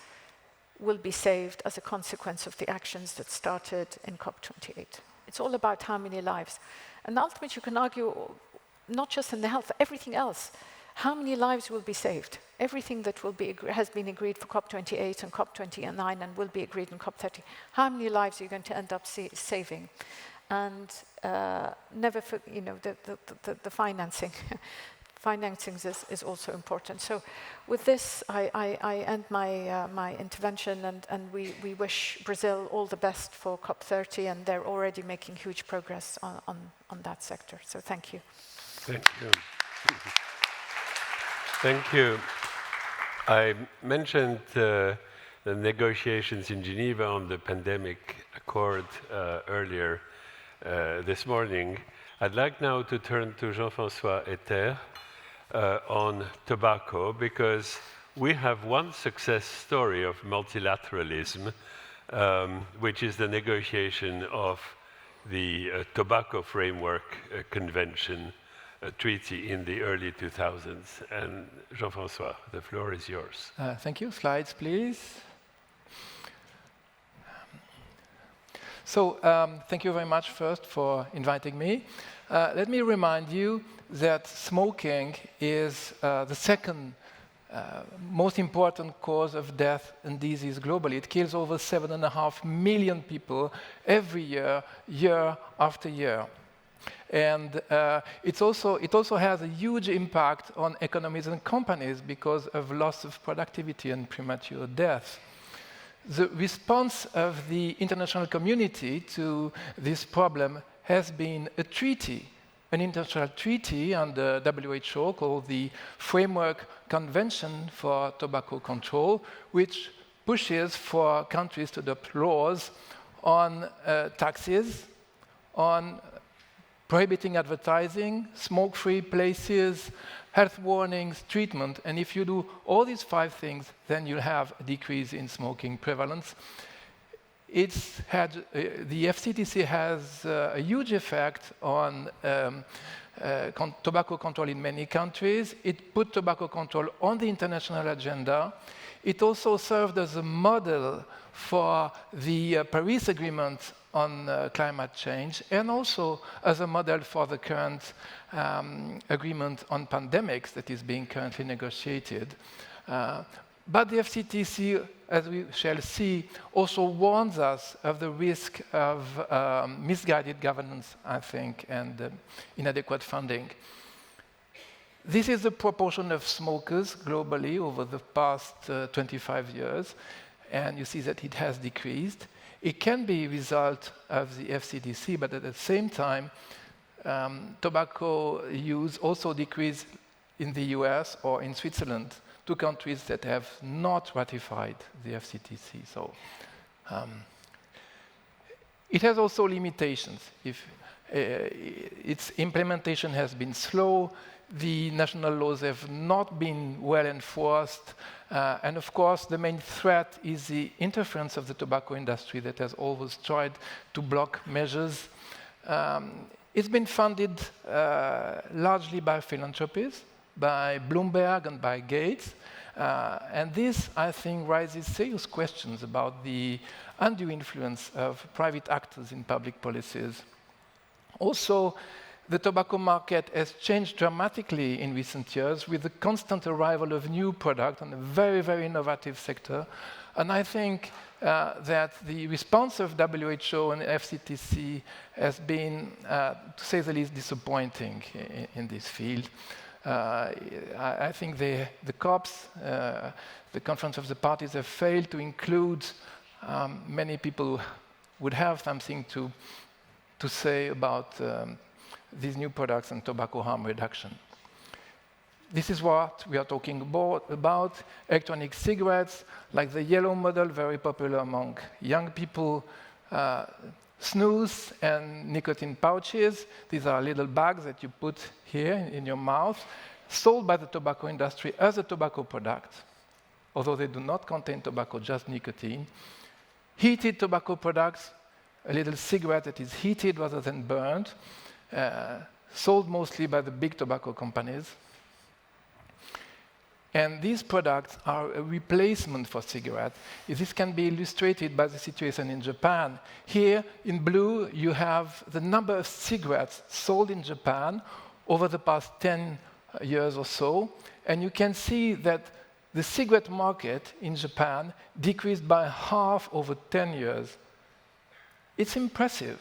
will be saved as a consequence of the actions that started in COP28. It's all about how many lives. And ultimately, you can argue, not just in the health, everything else. How many lives will be saved? Everything that has been agreed for COP28 and COP29 and will be agreed in COP30. How many lives are you going to end up saving? and never, the financing. Financing is also important. So with this, I end my intervention, and we wish Brazil all the best for COP30, and they're already making huge progress on that sector. So thank you. Thank you. Thank you. I mentioned the negotiations in Geneva on the pandemic accord earlier this morning. I'd like now to turn to Jean-François Etter on tobacco, because we have one success story of multilateralism, which is the negotiation of the Tobacco Framework Convention treaty in the early 2000s. And Jean-François, the floor is yours. Thank you. Slides, please. So thank you very much first for inviting me. Let me remind you that smoking is the second most important cause of death and disease globally. It kills over 7.5 million people every year, year after year. And it also has a huge impact on economies and companies because of loss of productivity and premature death. The response of the international community to this problem has been a treaty, an international treaty under WHO called the Framework Convention for Tobacco Control, which pushes for countries to adopt laws on taxes, on prohibiting advertising, smoke-free places, health warnings, treatment. And if you do all these 5 things, then you have a decrease in smoking prevalence. It's had, the FCTC has a huge effect on tobacco control in many countries. It put tobacco control on the international agenda. It also served as a model for the Paris Agreement on climate change, and also as a model for the current agreement on pandemics that is being currently negotiated. But the FCTC, as we shall see, also warns us of the risk of misguided governance, I think, and inadequate funding. This is the proportion of smokers globally over the past 25 years, and you see that it has decreased. It can be a result of the FCTC, but at the same time, tobacco use also decreased in the US or in Switzerland, 2 countries that have not ratified the FCTC. So it has also limitations. If its implementation has been slow, the national laws have not been well enforced, and of course the main threat is the interference of the tobacco industry that has always tried to block measures. It's been funded largely by philanthropies, by Bloomberg and by Gates, and this, I think, raises serious questions about the undue influence of private actors in public policies. Also, the tobacco market has changed dramatically in recent years with the constant arrival of new products in a very, very innovative sector. And I think that the response of WHO and FCTC has been, to say the least, disappointing in this field. I think the COPs, the Conference of the Parties, have failed to include many people who would have something to say about these new products and tobacco harm reduction. This is what we are talking about electronic cigarettes, like the yellow model, very popular among young people, snus and nicotine pouches. These are little bags that you put here in your mouth, sold by the tobacco industry as a tobacco product, although they do not contain tobacco, just nicotine. Heated tobacco products, a little cigarette that is heated rather than burned, sold mostly by the big tobacco companies. And these products are a replacement for cigarettes. This can be illustrated by the situation in Japan. Here, in blue, you have the number of cigarettes sold in Japan over the past 10 years or so. And you can see that the cigarette market in Japan decreased by half over 10 years. It's impressive.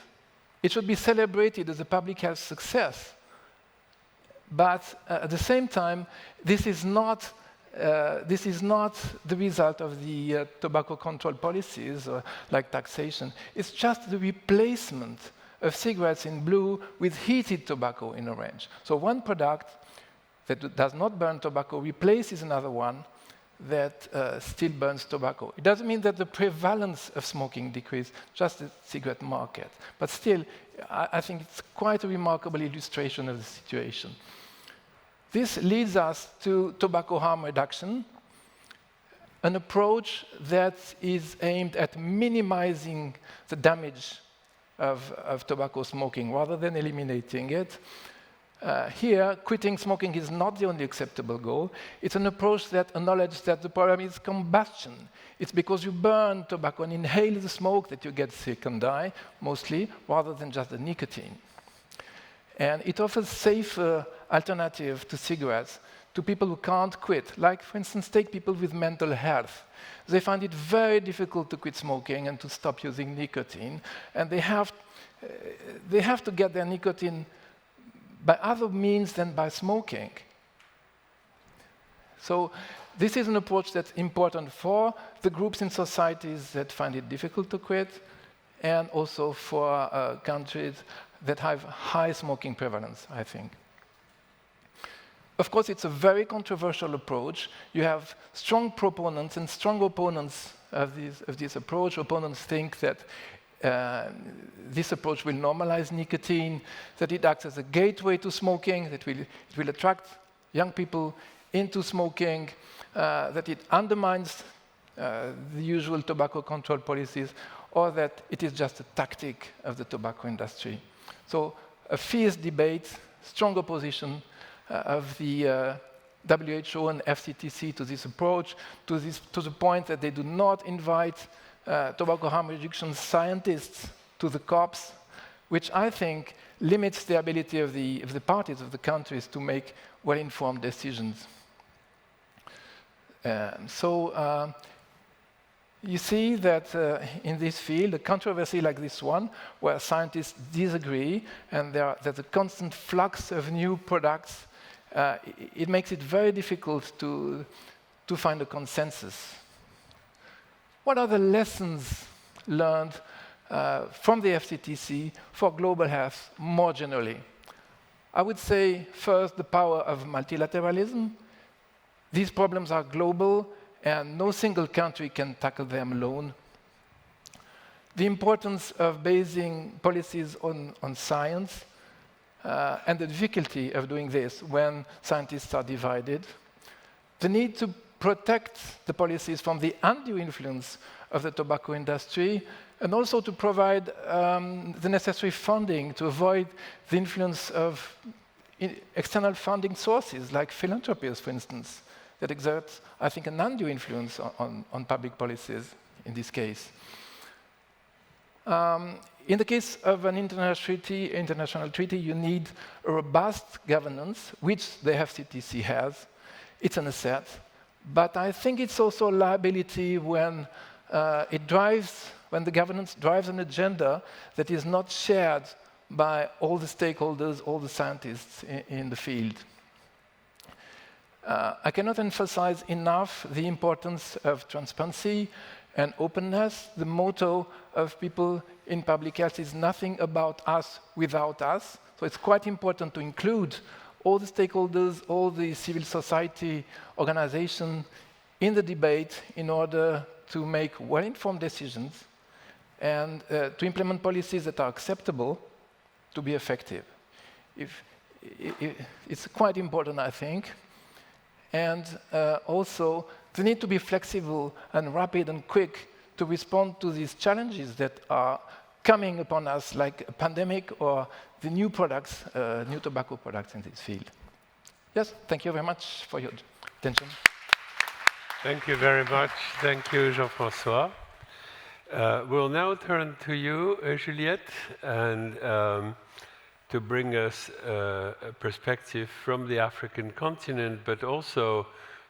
It should be celebrated as a public health success. But at the same time, this is not the result of the tobacco control policies like taxation. It's just the replacement of cigarettes in blue with heated tobacco in orange. So one product that does not burn tobacco replaces another one that still burns tobacco. It doesn't mean that the prevalence of smoking decreased, just the cigarette market. But still, I think it's quite a remarkable illustration of the situation. This leads us to tobacco harm reduction, an approach that is aimed at minimizing the damage of tobacco smoking rather than eliminating it. Here, quitting smoking is not the only acceptable goal. It's an approach that acknowledges that the problem is combustion. It's because you burn tobacco and inhale the smoke that you get sick and die, mostly, rather than just the nicotine. And it offers safer alternative to cigarettes to people who can't quit. Like, for instance, take people with mental health. They find it very difficult to quit smoking and to stop using nicotine, and they have to get their nicotine by other means than by smoking. So this is an approach that's important for the groups in societies that find it difficult to quit, and also for countries that have high smoking prevalence, I think. Of course, it's a very controversial approach. You have strong proponents and strong opponents of this approach. Opponents think that this approach will normalize nicotine, that it acts as a gateway to smoking, that it will attract young people into smoking, that it undermines the usual tobacco control policies, or that it is just a tactic of the tobacco industry. So a fierce debate, strong opposition of the WHO and FCTC to this approach, to the point that they do not invite tobacco harm reduction scientists to the COPs, which I think limits the ability of the parties, of the countries, to make well-informed decisions. You see that in this field, a controversy like this one, where scientists disagree and there's a constant flux of new products, it makes it very difficult to find a consensus. What are the lessons learned from the FCTC for global health more generally? I would say, first, the power of multilateralism. These problems are global, and no single country can tackle them alone. The importance of basing policies on science, and the difficulty of doing this when scientists are divided. The need to protect the policies from the undue influence of the tobacco industry, and also to provide the necessary funding to avoid the influence of external funding sources, like philanthropies, for instance, that exert, I think, an undue influence on public policies in this case. In the case of an international treaty, you need a robust governance, which the FCTC has. It's an asset. But I think it's also a liability when the governance drives an agenda that is not shared by all the stakeholders, all the scientists in the field. I cannot emphasize enough the importance of transparency and openness. The motto of people in public health is nothing about us without us. So it's quite important to include all the stakeholders, all the civil society organizations in the debate in order to make well-informed decisions and to implement policies that are acceptable to be effective. It's quite important, I think. And also, they need to be flexible and rapid and quick to respond to these challenges that are coming upon us, like a pandemic or the new products, new tobacco products in this field. Yes, thank you very much for your attention. Thank you very much. Thank you, Jean-François. We'll now turn to you, Juliette, and to bring us a perspective from the African continent, but also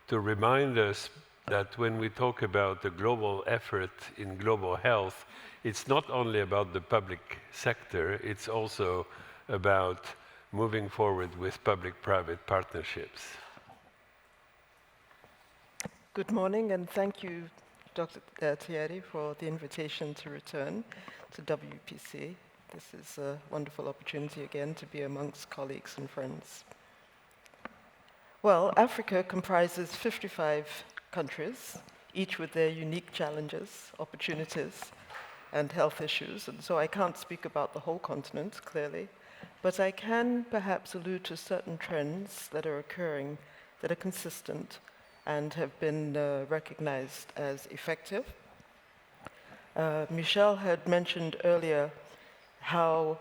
to remind us that when we talk about the global effort in global health, it's not only about the public sector, it's also about moving forward with public-private partnerships. Good morning, and thank you, Dr. Thierry, for the invitation to return to WPC. This is a wonderful opportunity again to be amongst colleagues and friends. Well, Africa comprises 55 countries, each with their unique challenges, opportunities, and health issues. And so I can't speak about the whole continent, clearly, but I can perhaps allude to certain trends that are occurring that are consistent and have been recognized as effective. Michel had mentioned earlier how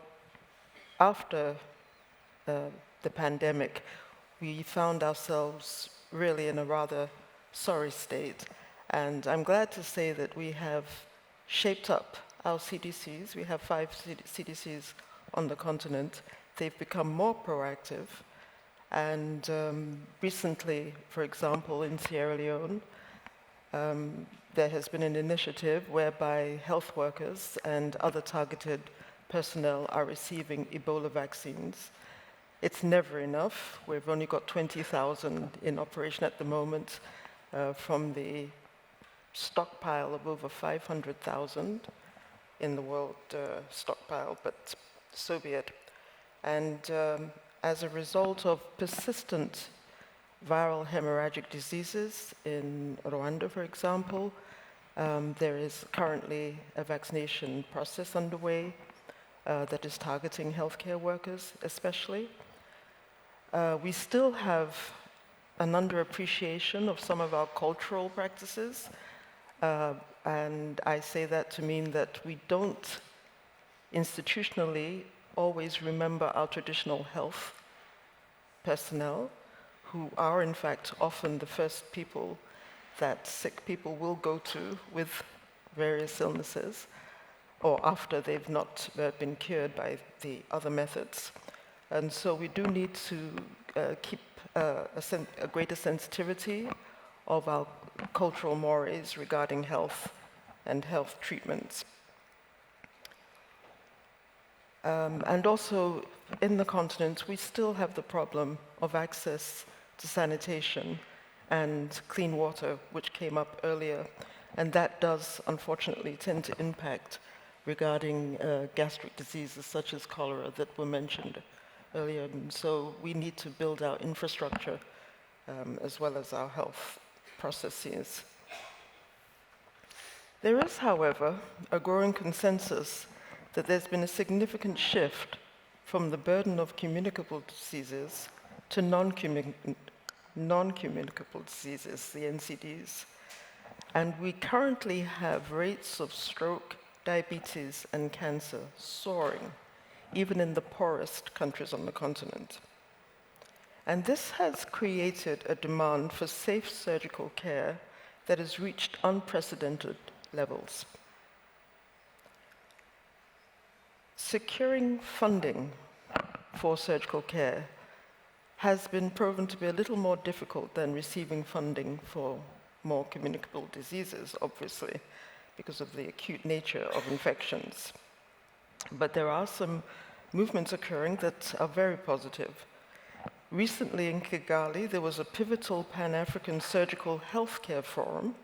after the pandemic, we found ourselves really in a rather sorry state. And I'm glad to say that we have shaped up our CDCs. We have 5 CDCs on the continent. They've become more proactive. And recently, for example, in Sierra Leone, there has been an initiative whereby health workers and other targeted personnel are receiving Ebola vaccines. It's never enough. We've only got 20,000 in operation at the moment from the stockpile of over 500,000 in the world stockpile, but so be it. And as a result of persistent viral hemorrhagic diseases in Rwanda, for example, there is currently a vaccination process underway that is targeting healthcare workers especially. We still have an underappreciation of some of our cultural practices, and I say that to mean that we don't institutionally always remember our traditional health personnel, who are in fact often the first people that sick people will go to with various illnesses, or after they've not been cured by the other methods. And so we do need to keep a greater sensitivity of our cultural mores regarding health and health treatments. And also, in the continent, we still have the problem of access to sanitation and clean water, which came up earlier. And that does, unfortunately, tend to impact regarding gastric diseases such as cholera that were mentioned earlier. And so we need to build our infrastructure as well as our health processes. There is, however, a growing consensus that there's been a significant shift from the burden of communicable diseases to non-communicable diseases, the NCDs. And we currently have rates of stroke, diabetes, and cancer soaring, even in the poorest countries on the continent. And this has created a demand for safe surgical care that has reached unprecedented levels. Securing funding for surgical care has been proven to be a little more difficult than receiving funding for more communicable diseases, obviously, because of the acute nature of infections. But there are some movements occurring that are very positive. Recently in Kigali, there was a pivotal Pan-African Surgical Healthcare Forum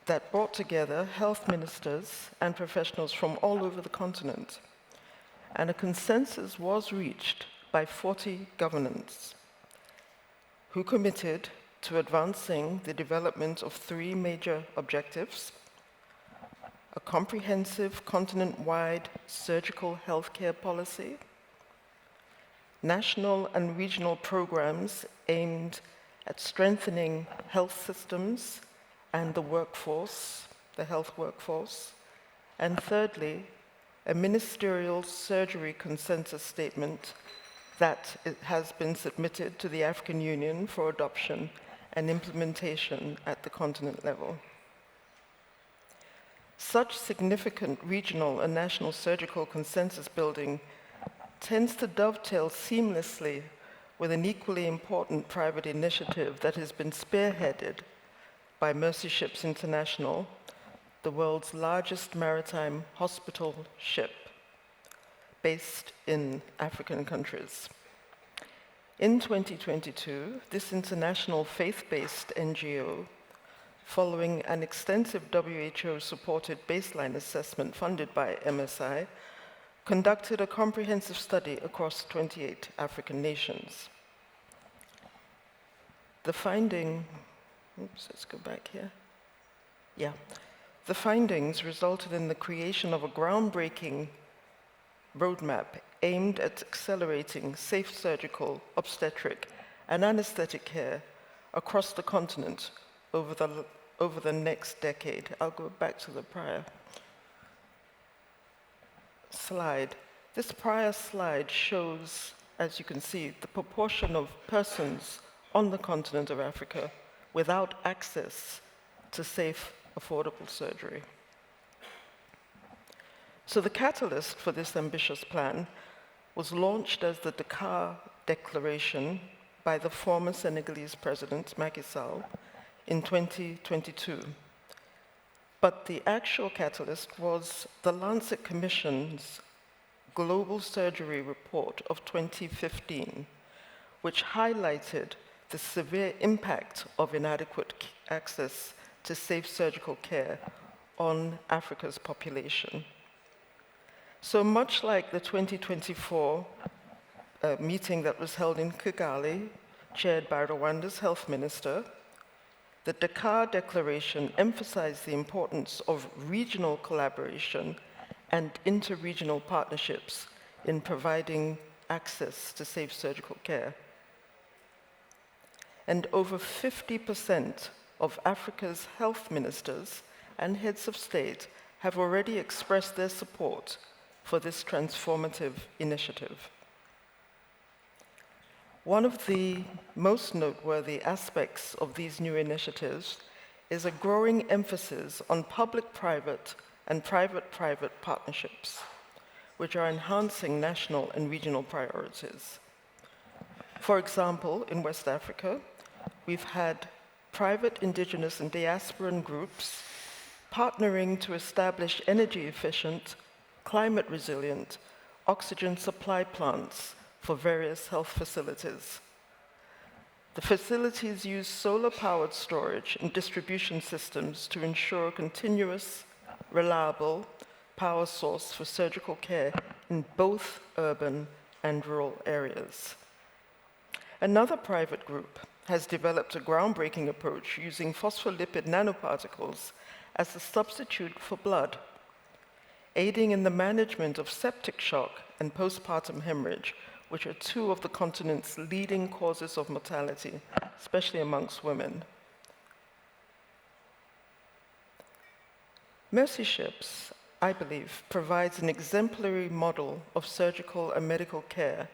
that brought together health ministers and professionals from all over the continent. And a consensus was reached by 40 governments who committed to advancing the development of 3 major objectives: a comprehensive continent-wide surgical healthcare policy, national and regional programs aimed at strengthening health systems and the workforce, the health workforce, and thirdly, a ministerial surgery consensus statement that has been submitted to the African Union for adoption and implementation at the continent level. Such significant regional and national surgical consensus building tends to dovetail seamlessly with an equally important private initiative that has been spearheaded by Mercy Ships International the world's largest maritime hospital ship based in African countries. In 2022, this international faith-based NGO, following an extensive WHO-supported baseline assessment funded by MSI, conducted a comprehensive study across 28 African nations. The finding, let's go back here. Yeah. The findings resulted in the creation of a groundbreaking roadmap aimed at accelerating safe surgical, obstetric, and anesthetic care across the continent over the next decade. I'll go back to the prior slide. This prior slide shows, as you can see, the proportion of persons on the continent of Africa without access to safe, affordable surgery. So the catalyst for this ambitious plan was launched as the Dakar Declaration by the former Senegalese president, Macky Sall, in 2022. But the actual catalyst was the Lancet Commission's Global Surgery Report of 2015, which highlighted the severe impact of inadequate access to safe surgical care on Africa's population. So much like the 2024 meeting that was held in Kigali, chaired by Rwanda's health minister, the Dakar Declaration emphasized the importance of regional collaboration and inter-regional partnerships in providing access to safe surgical care. And over 50% of Africa's health ministers and heads of state have already expressed their support for this transformative initiative. One of the most noteworthy aspects of these new initiatives is a growing emphasis on public-private and private-private partnerships, which are enhancing national and regional priorities. For example, in West Africa, we've had private indigenous and diasporan groups partnering to establish energy-efficient, climate-resilient oxygen supply plants for various health facilities. The facilities use solar-powered storage and distribution systems to ensure a continuous, reliable power source for surgical care in both urban and rural areas. Another private group has developed a groundbreaking approach using phospholipid nanoparticles as a substitute for blood, aiding in the management of septic shock and postpartum hemorrhage, which are two of the continent's leading causes of mortality, especially amongst women. Mercy Ships, I believe, provides an exemplary model of surgical and medical care,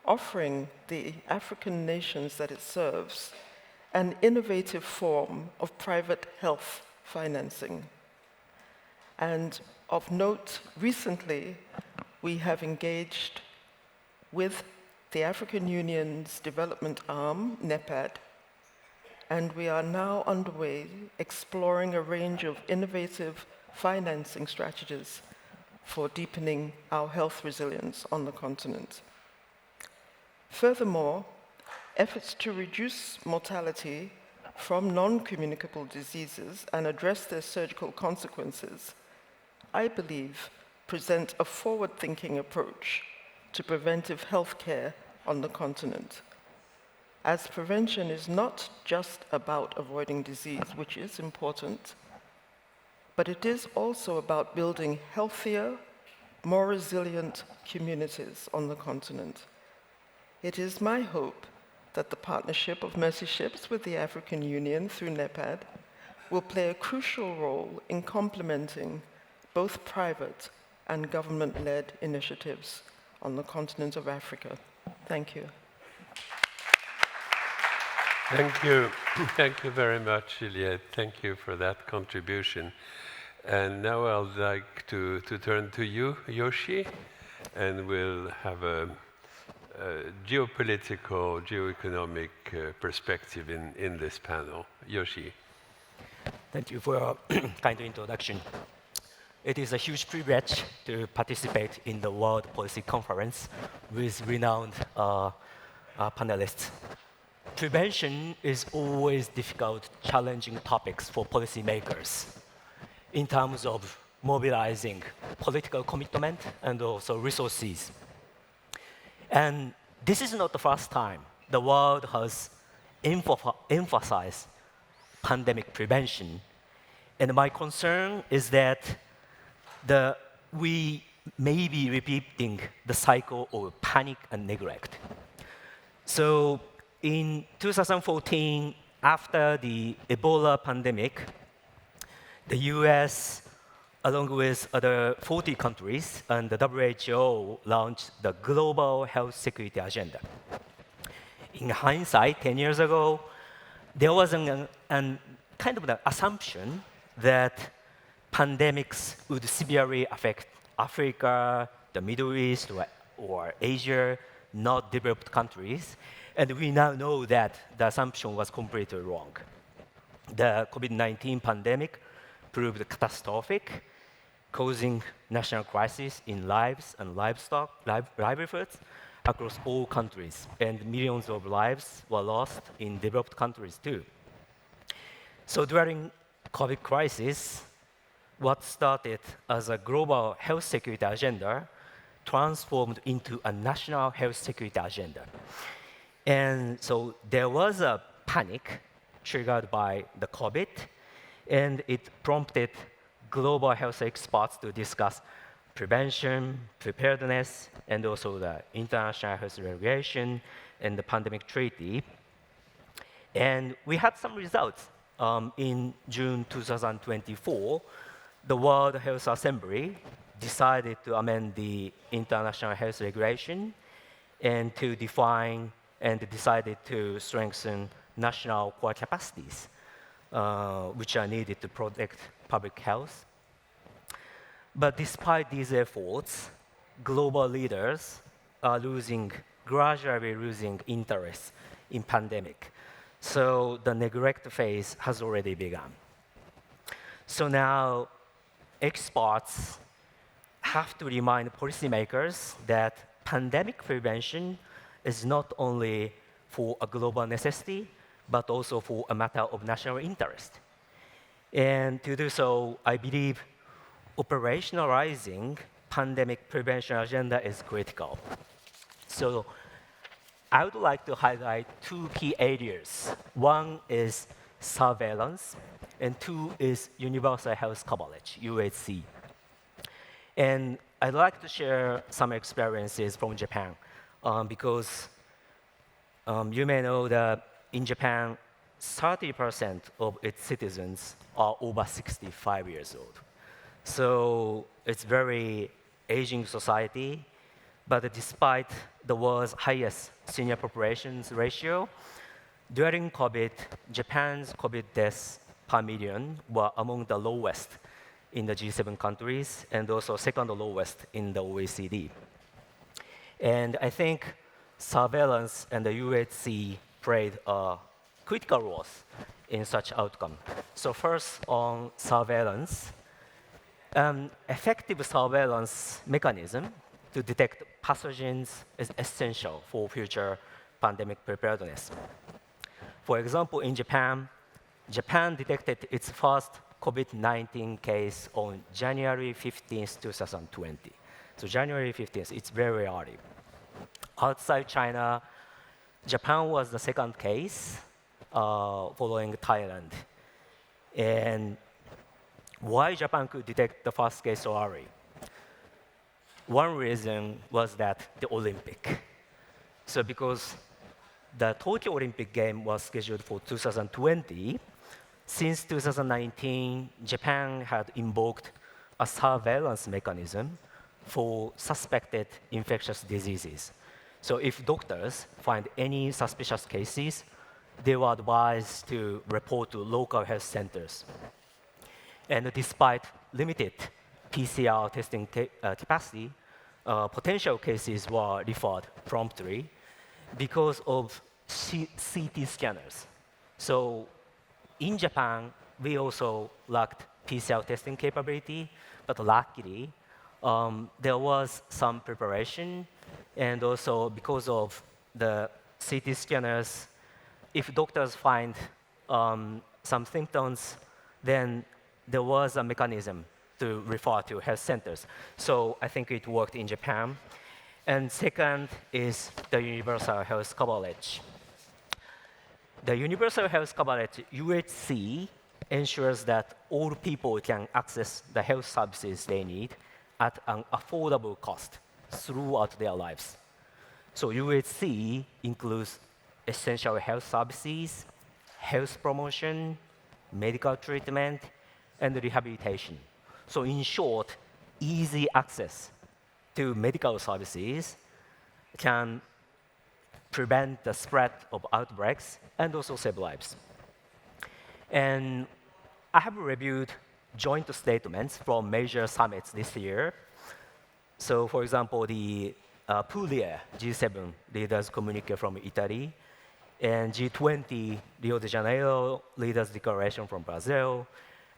offering the African nations that it serves an innovative form of private health financing. And of note, recently, we have engaged with the African Union's development arm, NEPAD, and we are now underway exploring a range of innovative financing strategies for deepening our health resilience on the continent. Furthermore, efforts to reduce mortality from non-communicable diseases and address their surgical consequences, I believe, present a forward-thinking approach to preventive health care on the continent, as prevention is not just about avoiding disease, which is important, but it is also about building healthier, more resilient communities on the continent. It is my hope that the partnership of Mercy Ships with the African Union through NEPAD will play a crucial role in complementing both private and government-led initiatives on the continent of Africa. Thank you. Thank you. Thank you very much, Juliette. Thank you for that contribution. And now I'd like to turn to you, Yoshi, and we'll have a geopolitical, geoeconomic perspective in this panel. Yoshi. Thank you for your kind introduction. It is a huge privilege to participate in the World Policy Conference with renowned panelists. Prevention is always difficult, challenging topics for policymakers in terms of mobilizing political commitment and also resources. And this is not the first time the world has emphasized pandemic prevention. And my concern is that we may be repeating the cycle of panic and neglect. So in 2014, after the Ebola pandemic, the US, along with other 40 countries, and the WHO launched the Global Health Security Agenda. In hindsight, 10 years ago, there was an kind of an assumption that pandemics would severely affect Africa, the Middle East, or Asia, not developed countries. And we now know that the assumption was completely wrong. The COVID-19 pandemic proved catastrophic, causing national crisis in lives and livelihoods across all countries, and millions of lives were lost in developed countries too. So during COVID crisis, what started as a global health security agenda transformed into a national health security agenda. And so there was a panic triggered by the COVID, and it prompted global health experts to discuss prevention, preparedness, and also the international health regulation and the pandemic treaty. And we had some results. In June 2024, the World Health Assembly decided to amend the international health regulation and to define and decided to strengthen national core capacities, which are needed to protect public health. But despite these efforts, global leaders are gradually losing interest in pandemic. So the neglect phase has already begun. So now experts have to remind policymakers that pandemic prevention is not only for a global necessity, but also for a matter of national interest. And to do so, I believe operationalizing pandemic prevention agenda is critical. So I would like to highlight two key areas. One is surveillance, and two is universal health coverage, UHC. And I'd like to share some experiences from Japan, because you may know that in Japan, 30% of its citizens are over 65 years old. So it's very aging society, but despite the world's highest senior populations ratio, during COVID, Japan's COVID deaths per million were among the lowest in the G7 countries and also second lowest in the OECD. And I think surveillance and the UHC played a critical role in such outcome. So first on surveillance, effective surveillance mechanism to detect pathogens is essential for future pandemic preparedness. For example, in Japan detected its first COVID-19 case on January 15th, 2020. So January 15th, it's very early. Outside China, Japan was the second case, following Thailand. And why Japan could detect the first case so early? One reason was that the Olympic. So because the Tokyo Olympic game was scheduled for 2020, since 2019, Japan had invoked a surveillance mechanism for suspected infectious diseases. So if doctors find any suspicious cases, they were advised to report to local health centers. And despite limited PCR testing capacity, potential cases were referred promptly because of CT scanners. So in Japan, we also lacked PCR testing capability, but luckily, there was some preparation, and also because of the CT scanners, if doctors find some symptoms, then there was a mechanism to refer to health centers. So I think it worked in Japan. And second is the universal health coverage. The universal health coverage, UHC, ensures that all people can access the health services they need at an affordable cost throughout their lives. So UHC includes essential health services, health promotion, medical treatment, and rehabilitation. So in short, easy access to medical services can prevent the spread of outbreaks and also save lives. And I have reviewed joint statements from major summits this year. So for example, the Puglia G7 leaders communique from Italy, and G20 Rio de Janeiro leaders declaration from Brazil,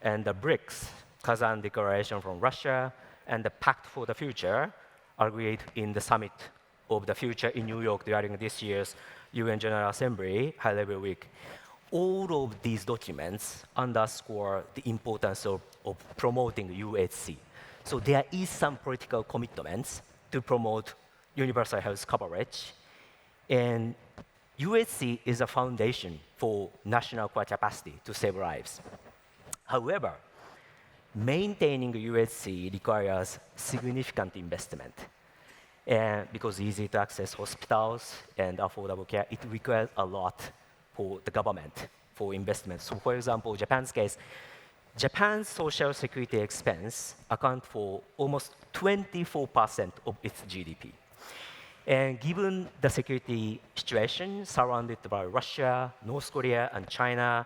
and the BRICS Kazan declaration from Russia, and the Pact for the Future agreed in the Summit of the Future in New York during this year's UN General Assembly High-Level Week. All of these documents underscore the importance of promoting UHC. So there is some political commitments to promote universal health coverage, and UHC is a foundation for national capacity to save lives. However, maintaining UHC requires significant investment. And because easy to access hospitals and affordable care, it requires a lot for the government for investment. So for example, Japan's case, Japan's social security expense account for almost 24% of its GDP. And given the security situation surrounded by Russia, North Korea, and China,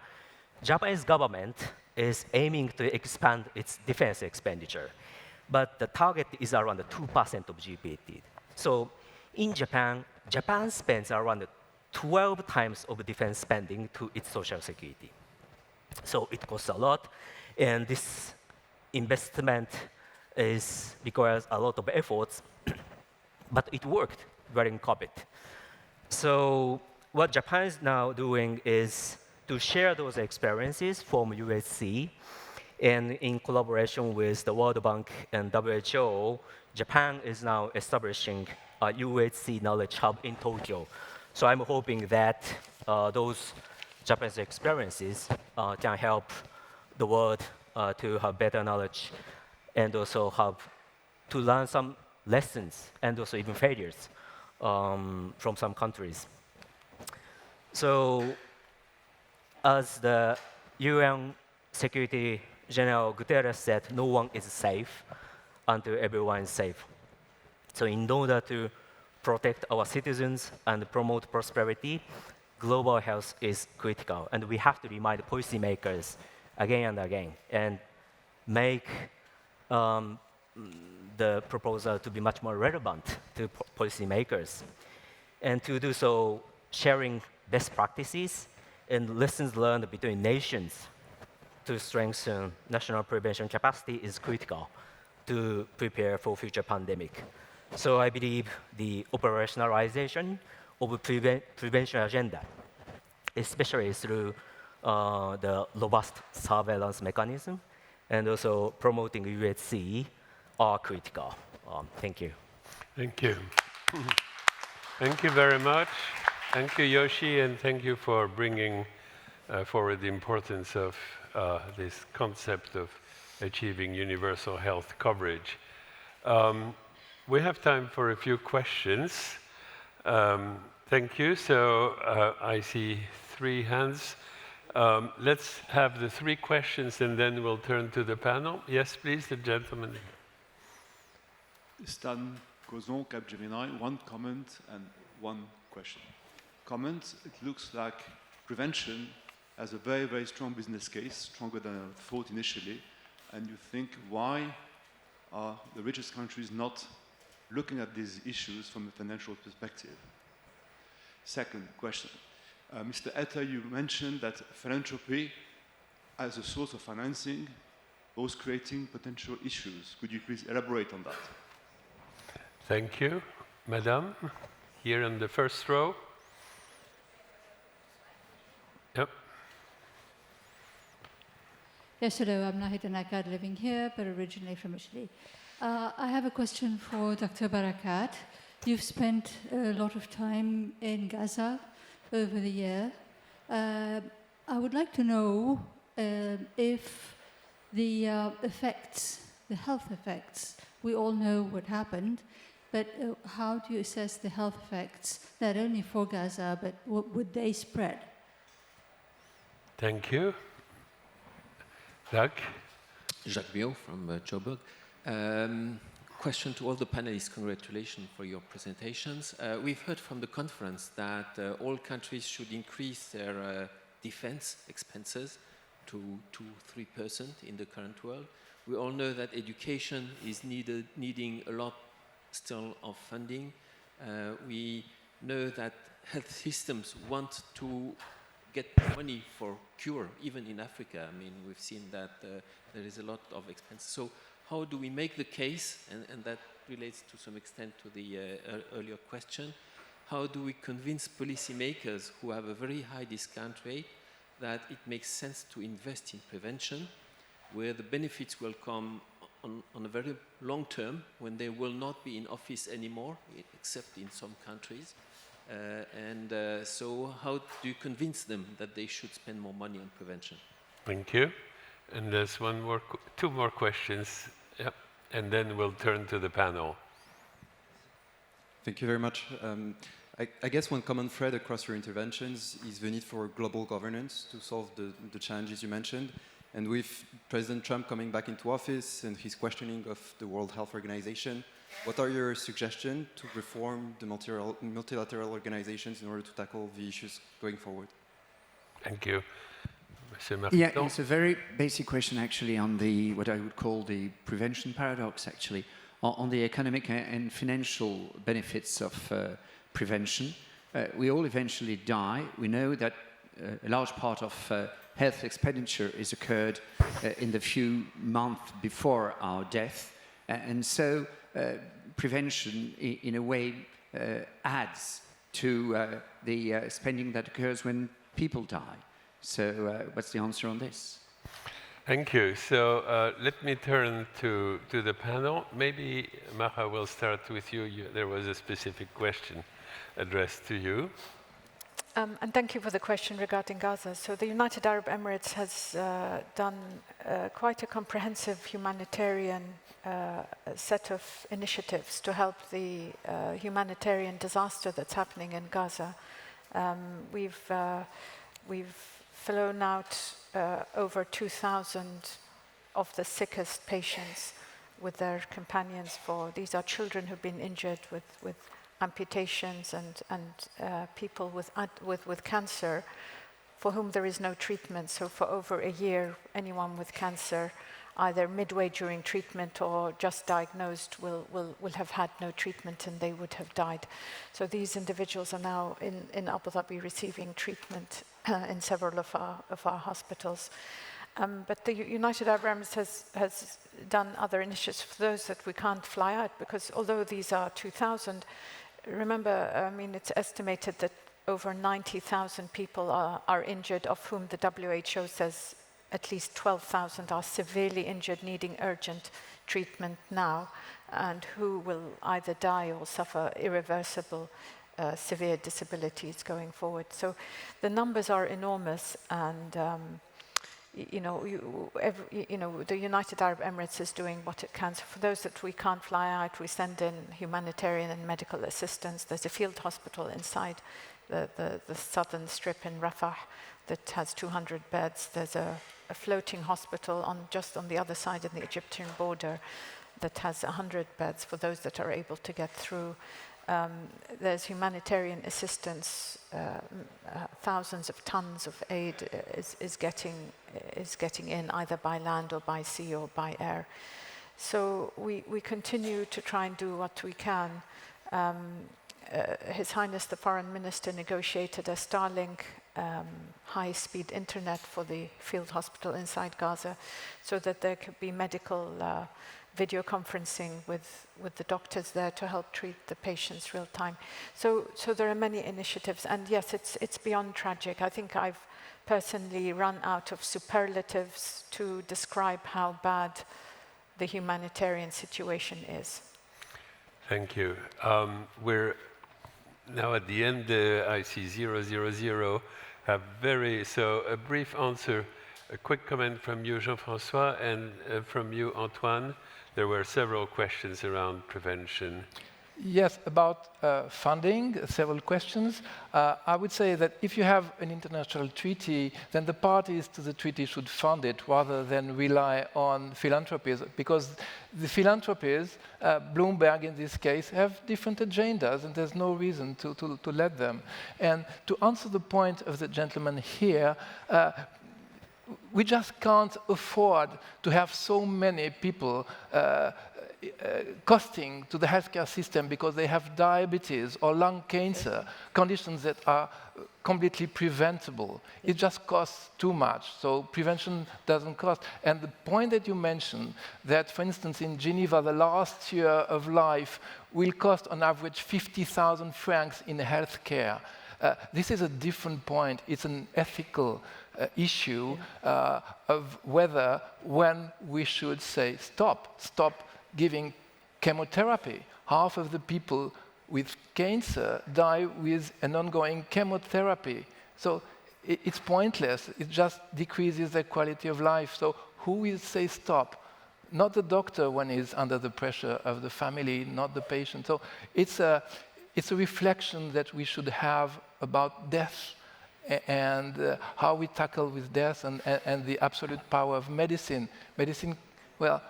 Japanese government is aiming to expand its defense expenditure. But the target is around 2% of GDP. So in Japan, Japan spends around 12 times of defense spending to its social security. So it costs a lot, and this investment requires a lot of efforts, but it worked during COVID. So what Japan is now doing is to share those experiences from UHC, and in collaboration with the World Bank and WHO, Japan is now establishing a UHC knowledge hub in Tokyo. So I'm hoping that those Japanese experiences can help the world to have better knowledge and also have to learn some lessons and also even failures from some countries. So as the UN Security General Guterres said, no one is safe until everyone is safe. So in order to protect our citizens and promote prosperity, global health is critical. And we have to remind policymakers again and again and make the proposal to be much more relevant to policymakers. And to do so, sharing best practices and lessons learned between nations to strengthen national prevention capacity is critical to prepare for future pandemic. So I believe the operationalization of prevention agenda, especially through the robust surveillance mechanism and also promoting UHC, are critical. Thank you. Thank you. Thank you very much. Thank you, Yoshi, and thank you for bringing forward the importance of this concept of achieving universal health coverage. We have time for a few questions. Thank you. So I see 3 hands. Let's have the 3 questions and then we'll turn to the panel. Yes, please, the gentleman. Stan Gozon, Capgemini, 1 comment and 1 question. Comment, it looks like prevention has a very, very strong business case, stronger than I thought initially. And you think, why are the richest countries not looking at these issues from a financial perspective? Second question. Mr. Etter, you mentioned that philanthropy as a source of financing, those creating potential issues. Could you please elaborate on that? Thank you. Madame, here in the first row. Yep. Yes, hello, I'm Nahida Nakad, living here, but originally from Italy. I have a question for Dr. Barakat. You've spent a lot of time in Gaza over the year. I would like to know if the effects, the health effects, we all know what happened, but how do you assess the health effects, not only for Gaza, but would they spread? Thank you. Jacques? Jacques Biot from Joburg. Question to all the panelists, congratulations for your presentations. We've heard from the conference that all countries should increase their defense expenses to 2-3% in the current world. We all know that education is needing a lot still of funding. We know that health systems want to get money for cure, even in Africa. I mean, we've seen that there is a lot of expense. So how do we make the case, and that relates to some extent to the earlier question, how do we convince policymakers who have a very high discount rate that it makes sense to invest in prevention, where the benefits will come on a very long term, when they will not be in office anymore, except in some countries. So how do you convince them that they should spend more money on prevention? Thank you. And there's two more questions, yep. And then we'll turn to the panel. Thank you very much. I guess one common thread across your interventions is the need for global governance to solve the challenges you mentioned. And with President Trump coming back into office and his questioning of the World Health Organization, what are your suggestions to reform the multilateral organizations in order to tackle the issues going forward? Thank you. Yeah, it's a very basic question actually on the, what I would call the prevention paradox actually, on the economic and financial benefits of prevention. We all eventually die. We know that a large part of health expenditure is occurred in the few months before our death. And so prevention, in a way, adds to the spending that occurs when people die. So what's the answer on this? Thank you. So let me turn to the panel. Maybe, Maha, we'll start with you. There was a specific question addressed to you. And thank you for the question regarding Gaza. So the United Arab Emirates has done quite a comprehensive humanitarian set of initiatives to help the humanitarian disaster that's happening in Gaza. We've flown out over 2,000 of the sickest patients with their companions. These are children who've been injured with amputations and people with cancer for whom there is no treatment. So for over a year, anyone with cancer, either midway during treatment or just diagnosed, will have had no treatment and they would have died. So these individuals are now in Abu Dhabi receiving treatment in several of our hospitals. But the United Arab Emirates has done other initiatives for those that we can't fly out, because although these are 2,000, remember, I mean, it's estimated that over 90,000 people are injured, of whom the WHO says at least 12,000 are severely injured, needing urgent treatment now, and who will either die or suffer irreversible severe disabilities going forward. So the numbers are enormous, and the United Arab Emirates is doing what it can. So for those that we can't fly out, we send in humanitarian and medical assistance. There's a field hospital inside the southern strip in Rafah that has 200 beds. There's a floating hospital just on the other side of the Egyptian border that has 100 beds for those that are able to get through. There's humanitarian assistance. Thousands of tons of aid is getting in either by land or by sea or by air. So we continue to try and do what we can. His Highness the Foreign Minister negotiated a Starlink high-speed internet for the field hospital inside Gaza, so that there could be medical video conferencing with the doctors there to help treat the patients real time. So there are many initiatives, and yes, it's beyond tragic. I think I've personally run out of superlatives to describe how bad the humanitarian situation is. Thank you. We're now at the end. I see 000 have so a brief answer, a quick comment from you, Jean-François, and from you, Antoine. There were several questions around prevention. Yes, about funding, several questions. I would say that if you have an international treaty, then the parties to the treaty should fund it rather than rely on philanthropies, because the philanthropies, Bloomberg in this case, have different agendas, and there's no reason to let them. And to answer the point of the gentleman here, we just can't afford to have so many people costing to the healthcare system because they have diabetes or lung cancer, conditions that are completely preventable. It just costs too much, so prevention doesn't cost. And the point that you mentioned, that for instance in Geneva, the last year of life will cost on average 50,000 francs in healthcare. This is a different point. It's an ethical issue of whether, when we should say stop giving chemotherapy. Half of the people with cancer die with an ongoing chemotherapy. So it's pointless. It just decreases their quality of life. So who will say stop? Not the doctor when he's under the pressure of the family, not the patient. So it's a reflection that we should have about death and how we tackle with death and the absolute power of medicine. Medicine, well,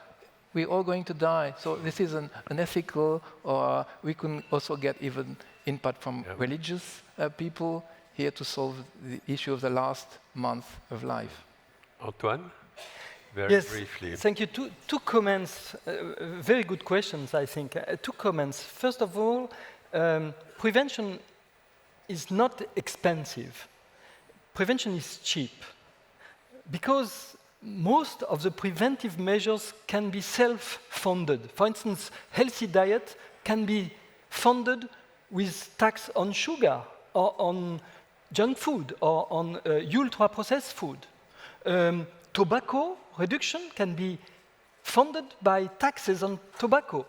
we're all going to die. So this is an ethical, or we can also get even input from religious people here to solve the issue of the last month of life. Antoine, very briefly. Thank you. Two comments, very good questions, I think. Two comments. First of all, prevention is not expensive. Prevention is cheap, because most of the preventive measures can be self-funded. For instance, healthy diet can be funded with tax on sugar, or on junk food, or on ultra-processed food. Tobacco reduction can be funded by taxes on tobacco.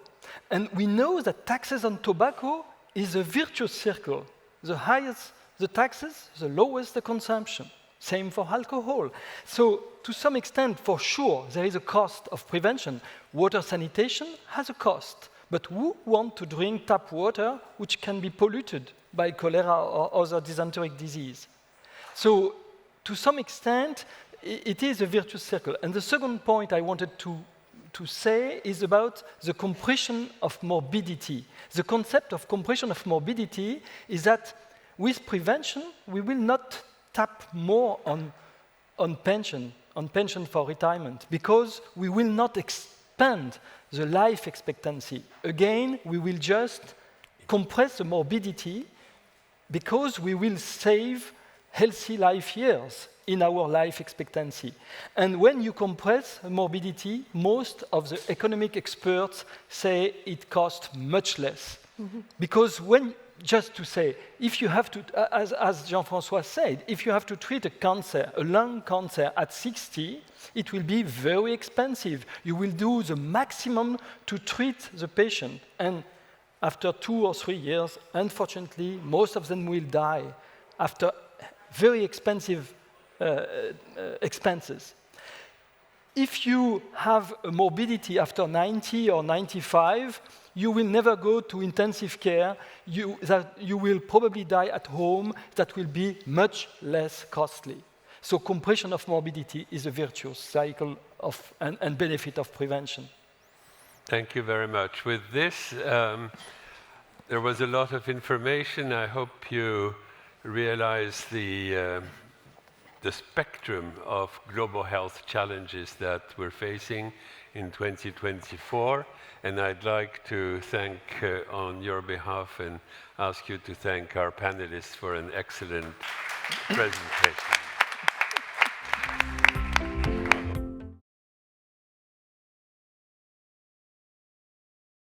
And we know that taxes on tobacco is a virtuous circle. The highest the taxes, the lowest the consumption. Same for alcohol. So to some extent, for sure, there is a cost of prevention. Water sanitation has a cost. But who wants to drink tap water which can be polluted by cholera or other dysenteric disease? So to some extent, it is a virtuous circle. And the second point I wanted to say is about the compression of morbidity. The concept of compression of morbidity is that with prevention, we will not tap more on pension for retirement, because we will not expand the life expectancy. Again, we will just compress the morbidity, because we will save healthy life years in our life expectancy. And when you compress morbidity, most of the economic experts say it costs much less. Mm-hmm. Because just to say, if you have to, as Jean-François said, if you have to treat a cancer, a lung cancer at 60, it will be very expensive. You will do the maximum to treat the patient. And after 2 or 3 years, unfortunately, most of them will die after very expensive expenses. If you have a morbidity after 90 or 95, you will never go to intensive care. You will probably die at home. That will be much less costly. So compression of morbidity is a virtuous cycle of and benefit of prevention. Thank you very much. With this, there was a lot of information. I hope you realize the spectrum of global health challenges that we're facing in 2024. And I'd like to thank, on your behalf, and ask you to thank our panelists for an excellent presentation.